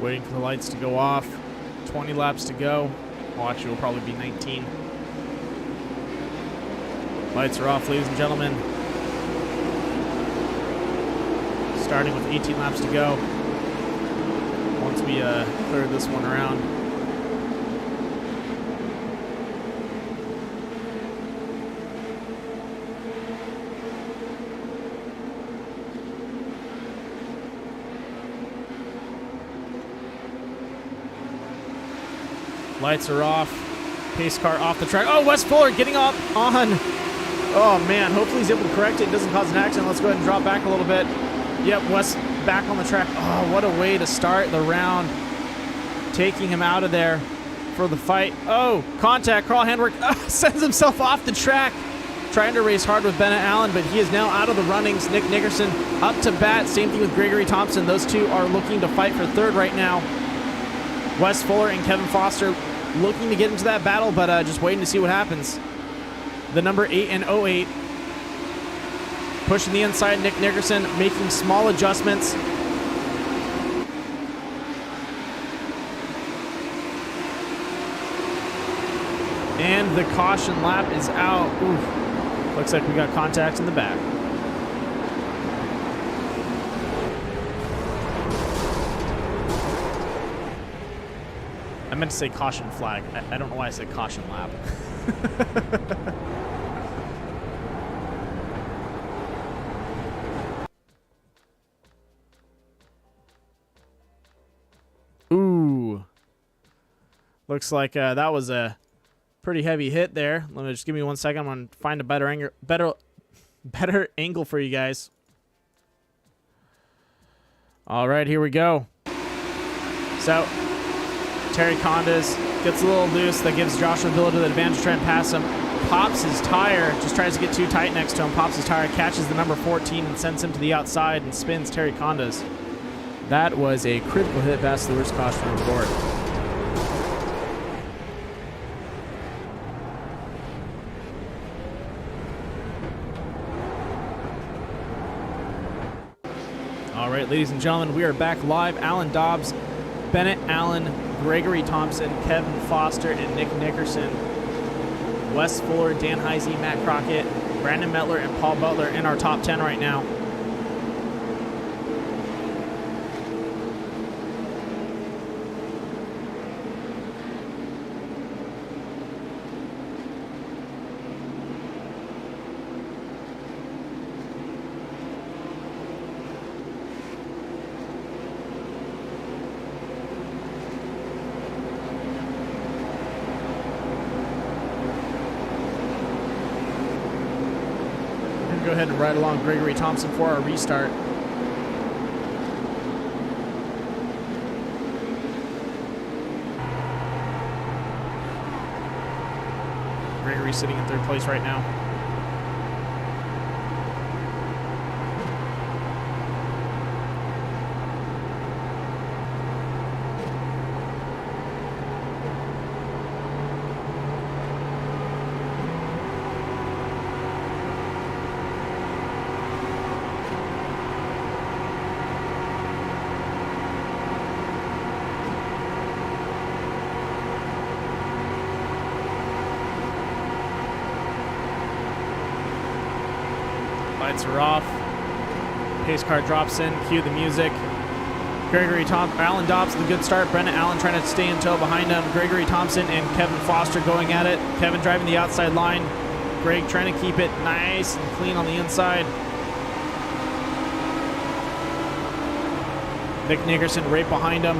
Waiting for the lights to go off. 20 laps to go. Well, actually, it'll probably be 19. Lights are off, ladies and gentlemen. Starting with 18 laps to go. Once we clear this one around. Lights are off. Pace car off the track. Oh, Wes Fuller getting up on. Oh, man. Hopefully he's able to correct it. It doesn't cause an accident. Let's go ahead and drop back a little bit. Yep, Wes back on the track. Oh, what a way to start the round. Taking him out of there for the fight. Oh, contact. Carl Handwerk sends himself off the track. Trying to race hard with Bennett Allen, but he is now out of the runnings. Nick Nickerson up to bat. Same thing with Gregory Thompson. Those two are looking to fight for third right now. Wes Fuller and Kevin Foster looking to get into that battle, but just waiting to see what happens. The number 8 and 08 pushing the inside. Nick Nickerson making small adjustments. And the caution lap is out. Ooh. Looks like we got contact in the back. I meant to say caution flag. I don't know why I said caution lap. Ooh. Looks like that was a pretty heavy hit there. Let me just give me 1 second. I'm going to find a better angle for you guys. All right, here we go. So Terry Condas gets a little loose. That gives Joshua Villa the advantage to try and pass him. Pops his tire. Just tries to get too tight next to him. Pops his tire. Catches the number 14 and sends him to the outside and spins Terry Condas. That was a critical hit. Bass Lures caution report. All right, ladies and gentlemen, we are back live. Alan Dobbs, Bennett Allen, Gregory Thompson, Kevin Foster, and Nick Nickerson. Wes Fuller, Dan Heisey, Matt Crockett, Brandon Metler, and Paul Butler in our top 10 right now. Go ahead and ride along Gregory Thompson for our restart. Gregory sitting in third place right now. Lights are off. Pace car drops in. Cue the music. Alan Dobbs with a good start. Brennan Allen trying to stay in tow behind him. Gregory Thompson and Kevin Foster going at it. Kevin driving the outside line. Greg trying to keep it nice and clean on the inside. Nick Nickerson right behind him.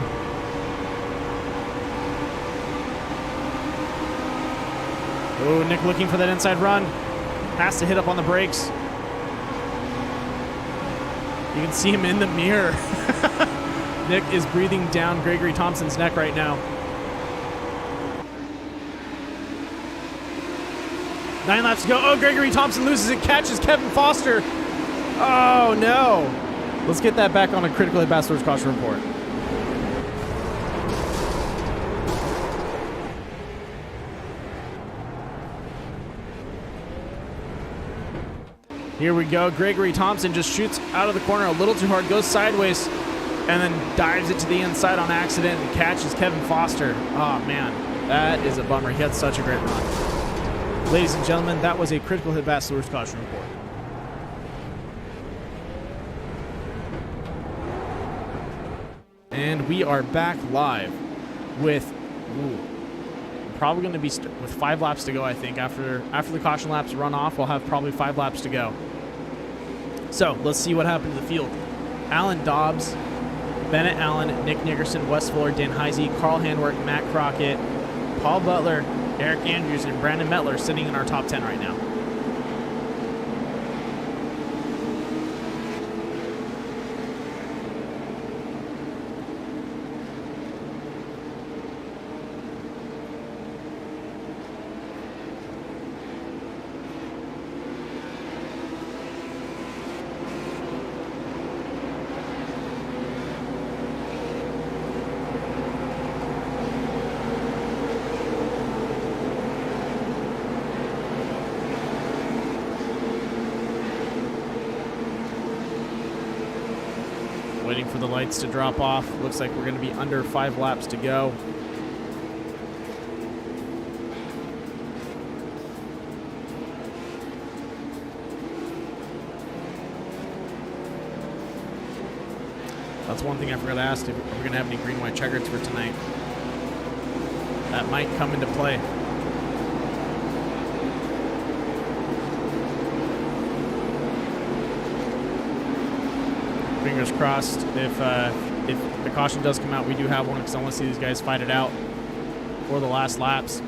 Oh, Nick looking for that inside run. Has to hit up on the brakes. You can see him in the mirror. Nick is breathing down Gregory Thompson's neck right now. 9 laps to go. Oh, Gregory Thompson loses it, catches Kevin Foster. Oh, no. Let's get that back on a critical hit Bachelor's caution report. Here we go. Gregory Thompson just shoots out of the corner a little too hard, goes sideways, and then dives it to the inside on accident and catches Kevin Foster. Oh, man. That is a bummer. He had such a great run. Ladies and gentlemen, that was a critical hit Bachelor's caution report. And we are back live with probably going to be with 5 laps to go, I think. After the caution laps run off, we'll have probably 5 laps to go. So let's see what happened to the field. Alan Dobbs, Bennett Allen, Nick Nickerson, Wes Fuller, Dan Heisey, Carl Handwerk, Matt Crockett, Paul Butler, Eric Andrews, and Brandon Metler sitting in our top 10 right now. Waiting for the lights to drop off. Looks like we're going to be under 5 laps to go. That's one thing I forgot to ask, if we're going to have any green-white checkers for tonight. That might come into play. Fingers crossed, if the caution does come out, we do have one, because I want to see these guys fight it out for the last laps.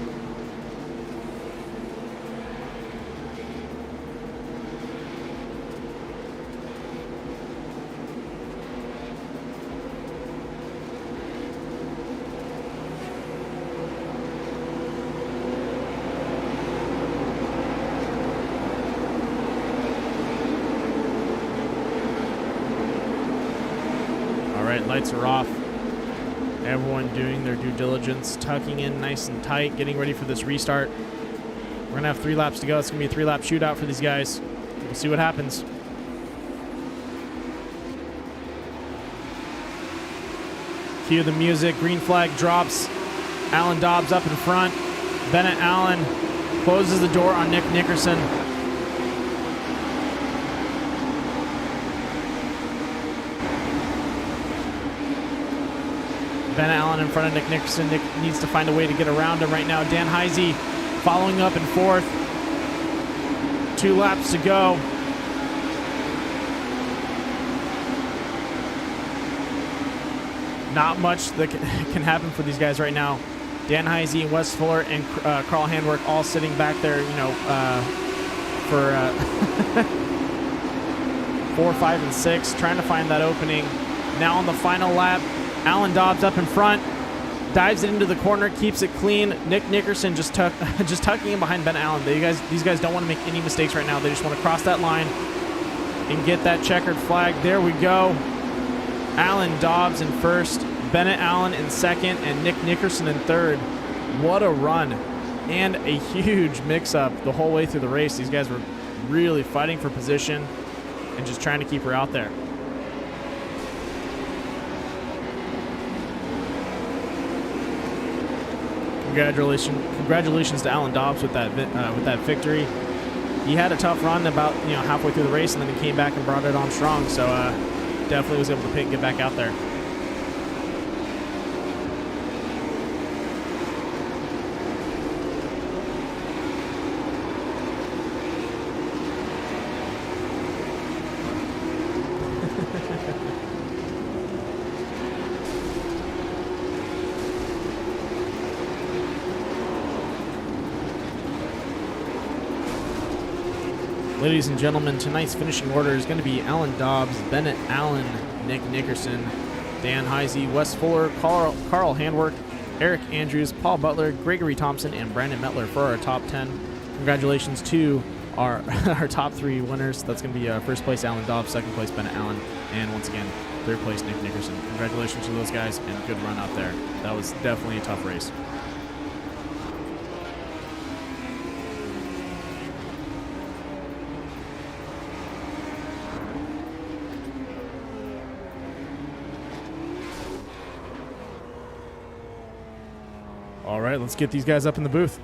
Lights are off. Everyone doing their due diligence, tucking in nice and tight, getting ready for this restart. We're going to have 3 laps to go. It's going to be a 3-lap shootout for these guys. We'll see what happens. Cue the music. Green flag drops. Alan Dobbs up in front. Bennett Allen closes the door on Nick Nickerson. Bennett Allen in front of Nick Nickerson. Nick needs to find a way to get around him right now. Dan Heisey following up in 4th. 2 laps to go. Not much that can happen for these guys right now. Dan Heisey and Wes Fuller and Carl Handwerk all sitting back there, you know, for 4, 5, and 6, trying to find that opening. Now on the final lap, Alan Dobbs up in front. dives it into the corner, keeps it clean. Nick Nickerson just tucking in behind Ben Allen. These guys don't want to make any mistakes right now. They just want to cross that line and get that checkered flag. There we go. Alan Dobbs in first, Bennett Allen in second, and Nick Nickerson in third. What a run and a huge mix-up the whole way through the race. These guys were really fighting for position and just trying to keep her out there. Congratulations to Alan Dobbs with that victory. He had a tough run about halfway through the race, and then he came back and brought it on strong. So definitely was able to get back out there. Ladies and gentlemen, tonight's finishing order is going to be Alan Dobbs, Bennett Allen, Nick Nickerson, Dan Heisey, Wes Fuller, Carl Handwerk, Eric Andrews, Paul Butler, Gregory Thompson, and Brandon Metler for our top 10. Congratulations to our top 3 winners. That's going to be first place Alan Dobbs, second place Bennett Allen, and once again, third place Nick Nickerson. Congratulations to those guys, and good run out there. That was definitely a tough race. All right, let's get these guys up in the booth.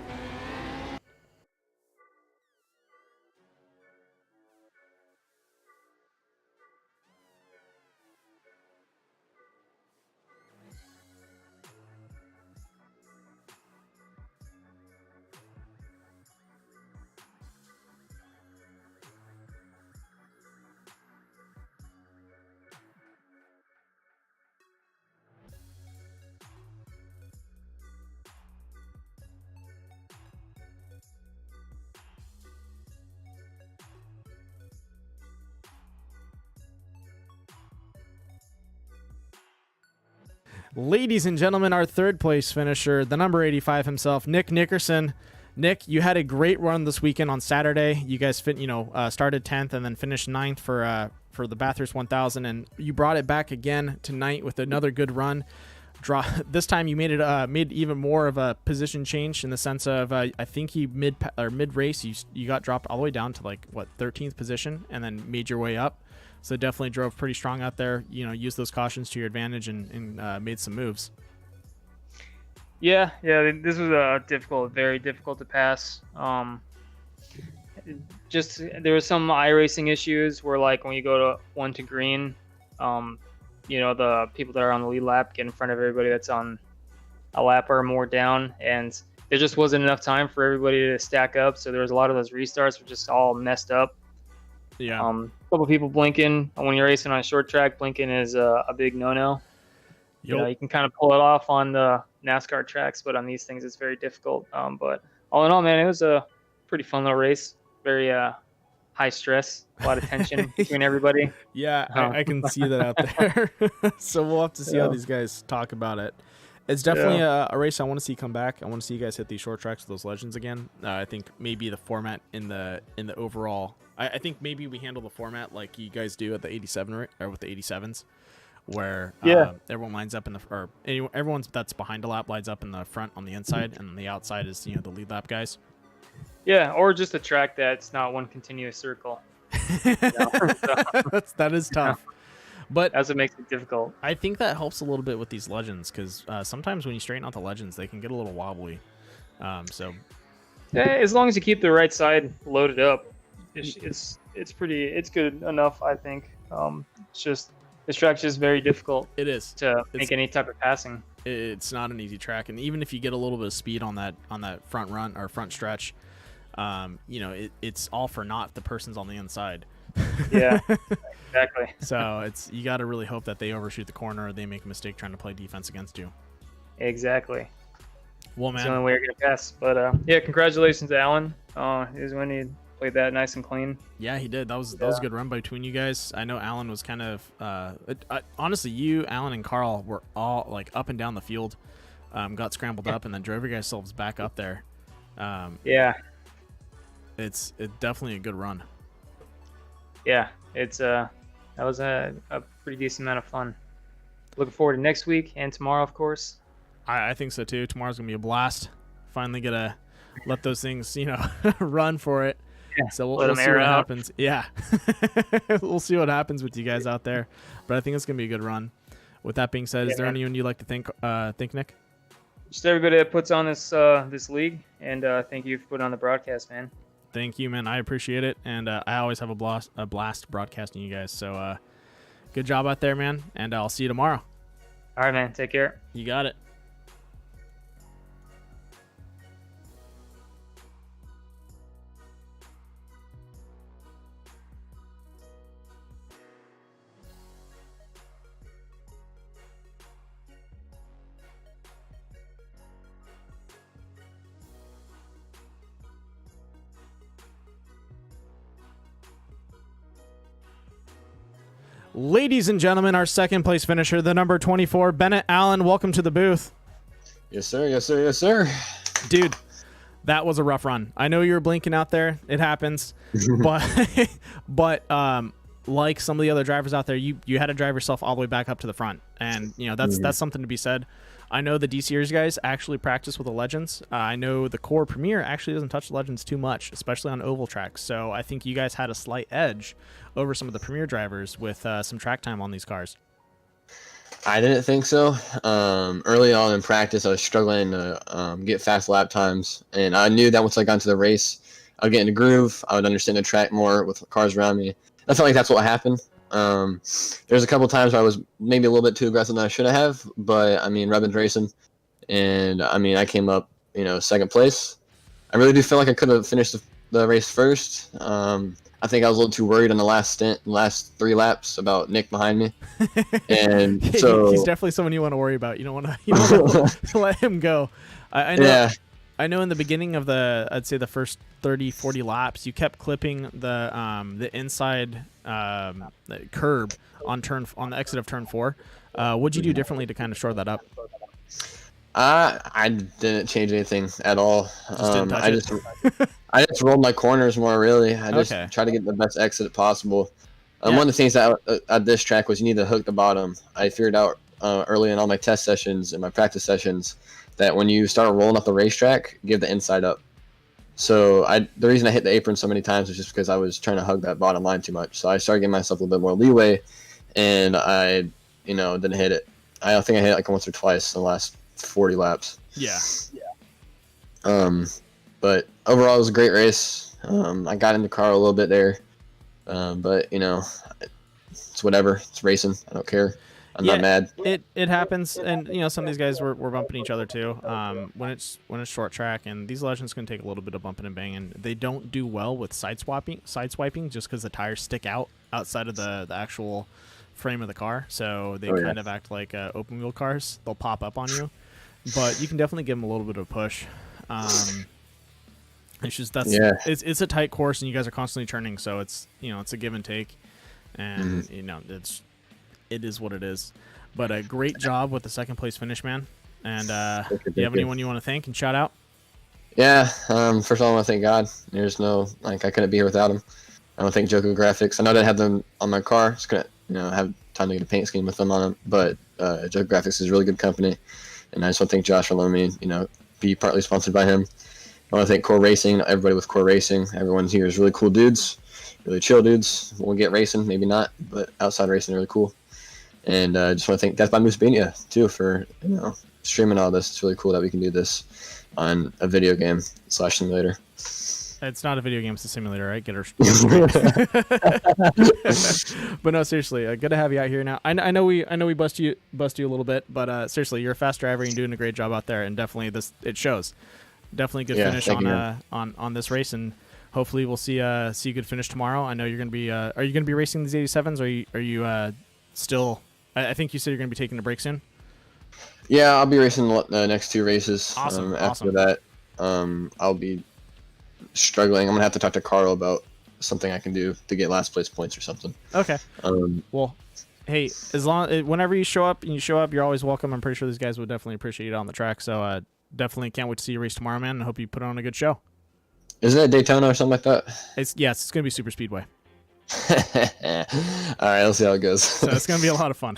Ladies and gentlemen, our third place finisher, the number 85 himself, Nick Nickerson. Nick, you had a great run this weekend on Saturday. You guys started 10th and then finished 9th for the Bathurst 1000, and you brought it back again tonight with another good run. This time you made even more of a position change in the sense of I think you mid race you got dropped all the way down to 13th position and then made your way up. So definitely drove pretty strong out there. Used those cautions to your advantage and made some moves.
Yeah. This was very difficult to pass. Just there was some iRacing issues where when you go to 1 to green, the people that are on the lead lap get in front of everybody that's on a lap or more down, and there just wasn't enough time for everybody to stack up. So there was a lot of those restarts were just all messed up.
Yeah.
A couple people blinking. When you're racing on a short track, blinking is a big no-no.
Yep.
You can kind of pull it off on the NASCAR tracks, but on these things it's very difficult. But all in all, man, it was a pretty fun little race. Very high stress, a lot of tension between everybody.
Yeah, I can see that out there. So we'll have to see how these guys talk about it. It's definitely a race I want to see come back. I want to see you guys hit these short tracks with those legends again. I think maybe the format in the overall. I think maybe we handle the format like you guys do at the 87 or with the 87s, where everyone lines up everyone that's behind a lap lines up in the front on the inside, and the outside is the lead lap guys.
Yeah, or just a track that's not one continuous circle.
That is tough. But
as it makes it difficult.
I think that helps a little bit with these legends because sometimes when you straighten out the legends, they can get a little wobbly.
As long as you keep the right side loaded up, it's good enough, I think. It's just this track's just very difficult.
It is
to make any type of passing.
It's not an easy track, and even if you get a little bit of speed on that front run or front stretch, it's all for naught. The person's on the inside.
Yeah, exactly.
So you got to really hope that they overshoot the corner or they make a mistake trying to play defense against you.
Exactly.
Well, man,
it's the only way you're gonna pass. But congratulations to Alan. Is when he played that nice and clean.
Yeah, he did. That was a good run between you guys. I know Alan was kind of honestly, you, Alan, and Carl were all up and down the field got scrambled up, and then drove your guys selves back up there.
Yeah.
It's definitely a good run.
Yeah, it's that was a pretty decent amount of fun. Looking forward to next week and tomorrow, of course.
I think so too. Tomorrow's gonna be a blast. Finally gonna let those things, run for it.
Yeah,
so we'll see what happens. Yeah, we'll see what happens with you guys out there. But I think it's gonna be a good run. With that being said, is there anyone you'd like to thank, Nick?
Just everybody that puts on this league, and thank you for putting on the broadcast, man.
Thank you, man. I appreciate it, and I always have a blast broadcasting you guys. So good job out there, man, and I'll see you tomorrow.
All right, man. Take care.
You got it. Ladies and gentlemen, our second place finisher, the number 24, Bennett Allen. Welcome to the booth.
Yes, sir. Yes, sir. Yes, sir.
Dude, that was a rough run. I know you were blinking out there. It happens. but like some of the other drivers out there, you had to drive yourself all the way back up to the front. And, that's something to be said. I know the D-Series guys actually practice with the Legends. I know the Core Premier actually doesn't touch the Legends too much, especially on oval tracks. So I think you guys had a slight edge over some of the Premier drivers with some track time on these cars.
I didn't think so. Early on in practice, I was struggling to get fast lap times, and I knew that once I got into the race, I would get in the groove. I would understand the track more with cars around me. I felt like that's what happened. There's a couple times where I was maybe a little bit too aggressive than I should have, but Rebin's racing, and I came up, second place. I really do feel like I could have finished the race first. I think I was a little too worried on the last 3 laps about Nick behind me, and so
he's definitely someone you want to worry about. You don't want to let him go. I know. Yeah. I know in the beginning of I'd say the first 30, 40 laps, you kept clipping the inside curb on the exit of turn 4. What'd you do differently to kind of shore that up?
I didn't change anything at all.
I
just rolled my corners more, really. I just tried to get the best exit possible. One of the things that at this track was you need to hook the bottom. I figured out early in all my test sessions and my practice sessions that when you start rolling up the racetrack, give the inside up. So the reason I hit the apron so many times was just because I was trying to hug that bottom line too much. So I started giving myself a little bit more leeway, and I, didn't hit it. I think I hit it like once or twice in the last 40 laps.
Yeah.
But overall, it was a great race. I got in the car a little bit there, but it's whatever. It's racing. I don't care. I'm not mad.
It happens, and some of these guys were bumping each other too. When it's short track, and these Legends can take a little bit of bumping and banging. They don't do well with sideswiping just because the tires stick outside of the actual frame of the car, so they kind of act like open wheel cars. They'll pop up on you, but you can definitely give them a little bit of a push. It's just it's a tight course, and you guys are constantly turning, so it's it's a give and take, and it is what it is. But a great job with the second place finish, man. And do you have anyone you want to thank and shout out?
Yeah, first of all, I want to thank God. There's no I couldn't be here without him. I want to thank GIGA Graphics. I know I didn't have them on my car, just couldn't have time to get a paint scheme with them on them. But GIGA Graphics is a really good company, and I just want to thank Josh for letting me be partly sponsored by him. I want to thank Core Racing, everybody with Core Racing. Everyone here is really cool dudes, really chill dudes. We'll get racing, maybe not, but outside racing, really cool. And I just want to thank Death by Moosebania too for streaming all this. It's really cool that we can do this on a video game / simulator.
It's not a video game; it's a simulator, right? Get her straight. But no, seriously, good to have you out here now. I know we bust you a little bit, but seriously, you're a fast driver and you're doing a great job out there, and definitely it shows. Definitely good finish on this race, and hopefully we'll see a good finish tomorrow. I know you're gonna be. Are you gonna be racing these 87s? Or are you still? I think you said you're gonna be taking a break soon.
Yeah, I'll be racing the next 2 races.
Awesome.
After that, I'll be struggling. I'm gonna have to talk to Carl about something I can do to get last place points or something.
Okay. Well, Hey, as long whenever you show up, you're always welcome. I'm pretty sure these guys would definitely appreciate you on the track. So definitely can't wait to see you race tomorrow, man. I hope you put on a good show.
Isn't it Daytona or something like that?
It's gonna be super speedway.
All right, let's see how it goes.
So it's gonna be a lot of fun.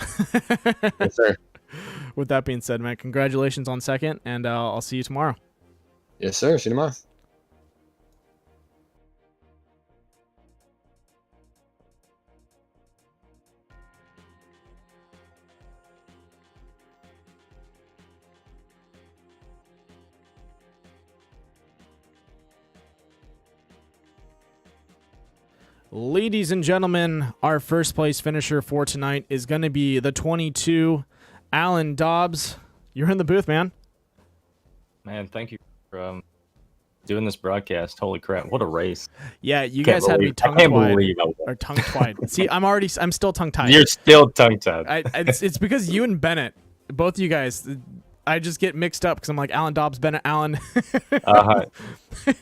Yes, sir.
With that being said, man, congratulations on second, and I'll see you tomorrow.
Yes, sir. See you tomorrow.
Ladies and gentlemen, our first place finisher for tonight is going to be the 22, Alan Dobbs. You're in the booth, man.
Man, thank you for doing this broadcast. Holy crap, what a race.
Yeah, you guys had me tongue-tied. See, I'm still tongue-tied.
You're still tongue-tied.
It's because you and Bennett, both of you guys, I just get mixed up because I'm like Alan Dobbs, Bennett, Alan.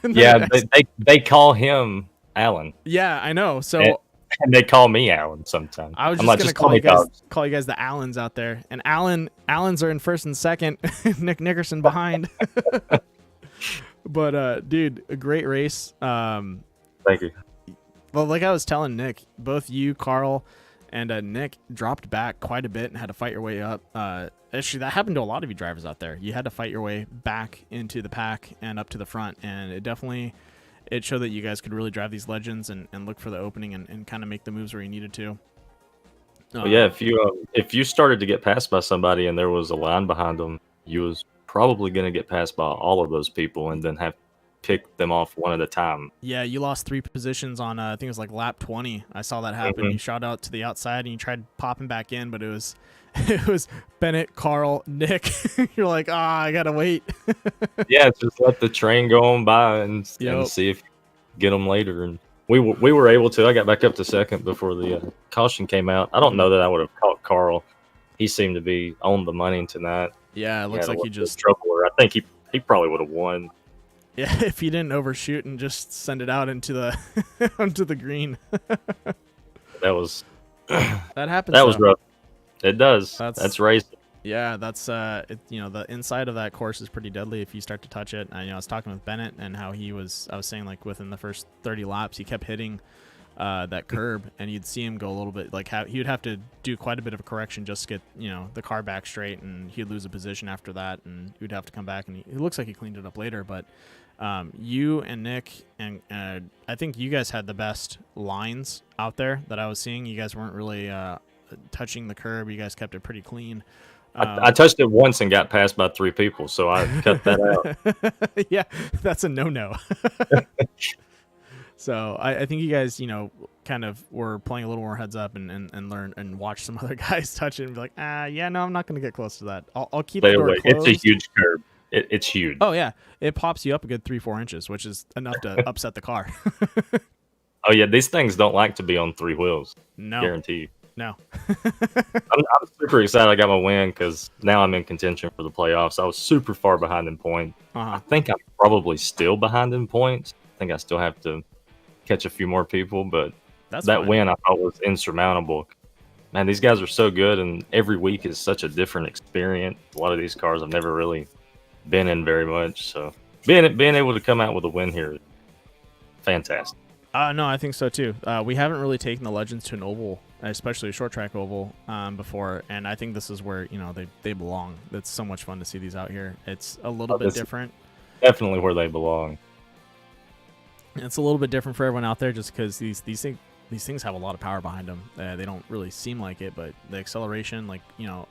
Yeah, they call him Alan.
Yeah, I know. So
and they call me Alan sometimes.
I was just gonna call you guys the Allens out there. And Allens are in first and second. Nick Nickerson behind. But dude, a great race.
Thank you.
Well, like I was telling Nick, both you, Carl, and Nick dropped back quite a bit and had to fight your way up. Actually, that happened to a lot of you drivers out there. You had to fight your way back into the pack and up to the front, and it showed that you guys could really drive these legends and look for the opening and kind of make the moves where you needed to.
Well, yeah, if you started to get passed by somebody and there was a line behind them, you was probably going to get passed by all of those people and then have to pick them off one at a time.
Yeah, you lost 3 positions on, I think it was like lap 20. I saw that happen. You shot out to the outside and you tried popping back in, but it was Bennett, Carl, Nick. You're like, I got to wait.
Yeah, just let the train go on by and see if you get them later. And we were able to. I got back up to second before the caution came out. I don't know that I would have caught Carl. He seemed to be on the money tonight.
Yeah, it looks like he just
trouble. I think he probably would have won.
Yeah, if he didn't overshoot and just send it out into the onto the green.
That was
that happens.
That was rough. It does. That's racing.
Yeah, that's the inside of that course is pretty deadly if you start to touch it. I was talking with Bennett and how I was saying like within the first 30 laps he kept hitting that curb, and you'd see him go a little bit like he would have to do quite a bit of a correction just to get the car back straight, and he'd lose a position after that, and he'd have to come back, and it looks like he cleaned it up later. But you and Nick and I think you guys had the best lines out there that I was seeing. You guys weren't really touching the curb. You guys kept it pretty clean.
I touched it once and got passed by 3 people, so I cut that out.
Yeah, that's a no-no. So I think you guys, kind of were playing a little more heads up and learn and watch some other guys touch it and be like, yeah, no, I'm not going to get close to that. I'll keep the door closed.
It's a huge curb. It's huge.
Oh, yeah. It pops you up a good 3-4 inches, which is enough to upset the car.
Oh, yeah. These things don't like to be on 3 wheels.
No.
Guarantee you.
No.
I'm super excited I got my win because now I'm in contention for the playoffs. I was super far behind in points. I think I'm probably still behind in points. I think I still have to catch a few more people, but that win I thought was insurmountable. Man, these guys are so good, and every week is such a different experience. A lot of these cars I've never really been in very much, so being able to come out with a win here is fantastic.
No, I think so too. We haven't really taken the Legends to an oval, especially a short track oval, before, and I think this is where they belong. It's so much fun to see these out here. It's a little bit different.
Definitely where they belong.
It's a little bit different for everyone out there, just because these things have a lot of power behind them. They don't really seem like it, but the acceleration,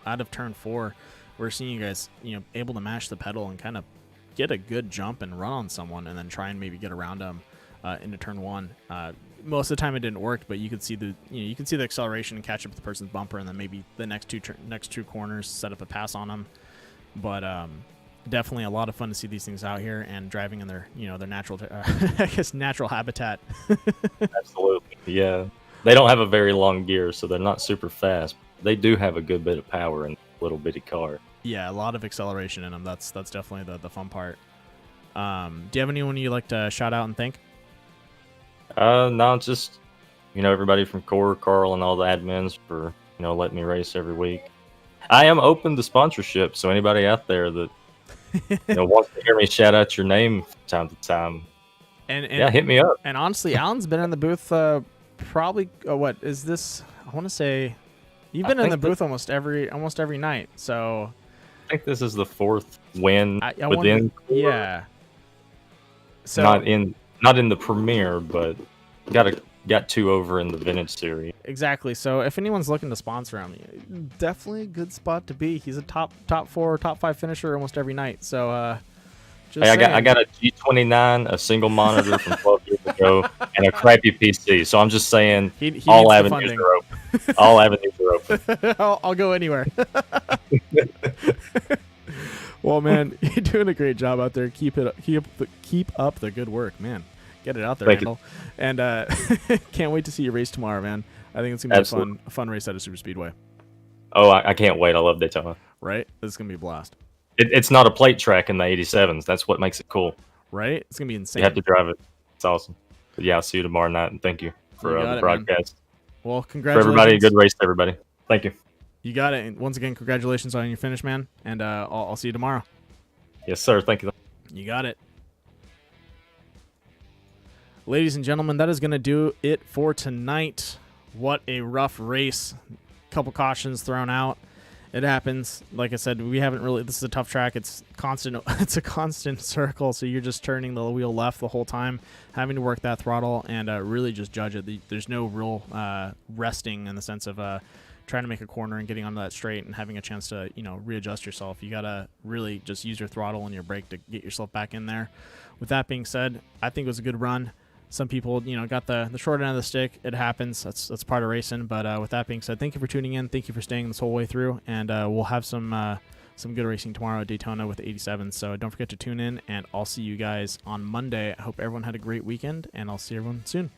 out of turn 4, we're seeing you guys, able to mash the pedal and kind of get a good jump and run on someone, and then try and maybe get around them into turn 1. Most of the time it didn't work, but you could see the acceleration and catch up with the person's bumper, and then maybe the next two corners set up a pass on them. But definitely a lot of fun to see these things out here and driving in their their natural natural habitat.
Absolutely. Yeah, they don't have a very long gear, so they're not super fast. They do have a good bit of power in a little bitty car.
Yeah, a lot of acceleration in them. That's definitely the fun part. Do you have anyone you like to shout out and thank?
No, just everybody from Core, Carl, and all the admins for let me race every week. I am open to sponsorship, so anybody out there that wants to hear me shout out your name from time to time,
and
yeah, hit me up.
And honestly, Alan's been in the booth probably. What is this? I want to say you've been in the booth almost every night. So
I think this is the 4th win
within. Yeah. So
not in the premiere, but got 2 over in the vintage series.
Exactly. So if anyone's looking to sponsor him, definitely a good spot to be. He's a top 4, top 5 finisher almost every night. So just
hey, I got a G29, a single monitor from 12 years ago, and a crappy PC. So I'm just saying,
he
all avenues are open. All avenues are open.
I'll go anywhere. Well, man, you're doing a great job out there. Keep up the good work, man. Get it out there, Randall. And can't wait to see you race tomorrow, man. I think it's gonna be a fun race at a super speedway.
Oh, I can't wait. I love Daytona.
Right? It's gonna be a blast.
It's not a plate track in the 87s. That's what makes it cool.
Right? It's gonna be insane.
You have to drive it. It's awesome. But yeah, I'll see you tomorrow night, and thank you for the broadcast.
Man. Well, congratulations.
For everybody, good race to everybody. Thank you.
You got it. And once again, congratulations on your finish, man. And I'll see you tomorrow.
Yes, sir. Thank you.
You got it. Ladies and gentlemen, that is going to do it for tonight. What a rough race. Couple cautions thrown out. It happens. Like I said, we haven't really... This is a tough track. It's constant. It's a constant circle, so you're just turning the wheel left the whole time, having to work that throttle and really just judge it. There's no real resting in the sense of trying to make a corner and getting onto that straight and having a chance to, readjust yourself. You got to really just use your throttle and your brake to get yourself back in there. With that being said, I think it was a good run. Some people, got the short end of the stick. It happens. That's part of racing. But with that being said, thank you for tuning in. Thank you for staying this whole way through. And we'll have some good racing tomorrow at Daytona with the 87. So don't forget to tune in. And I'll see you guys on Monday. I hope everyone had a great weekend. And I'll see everyone soon.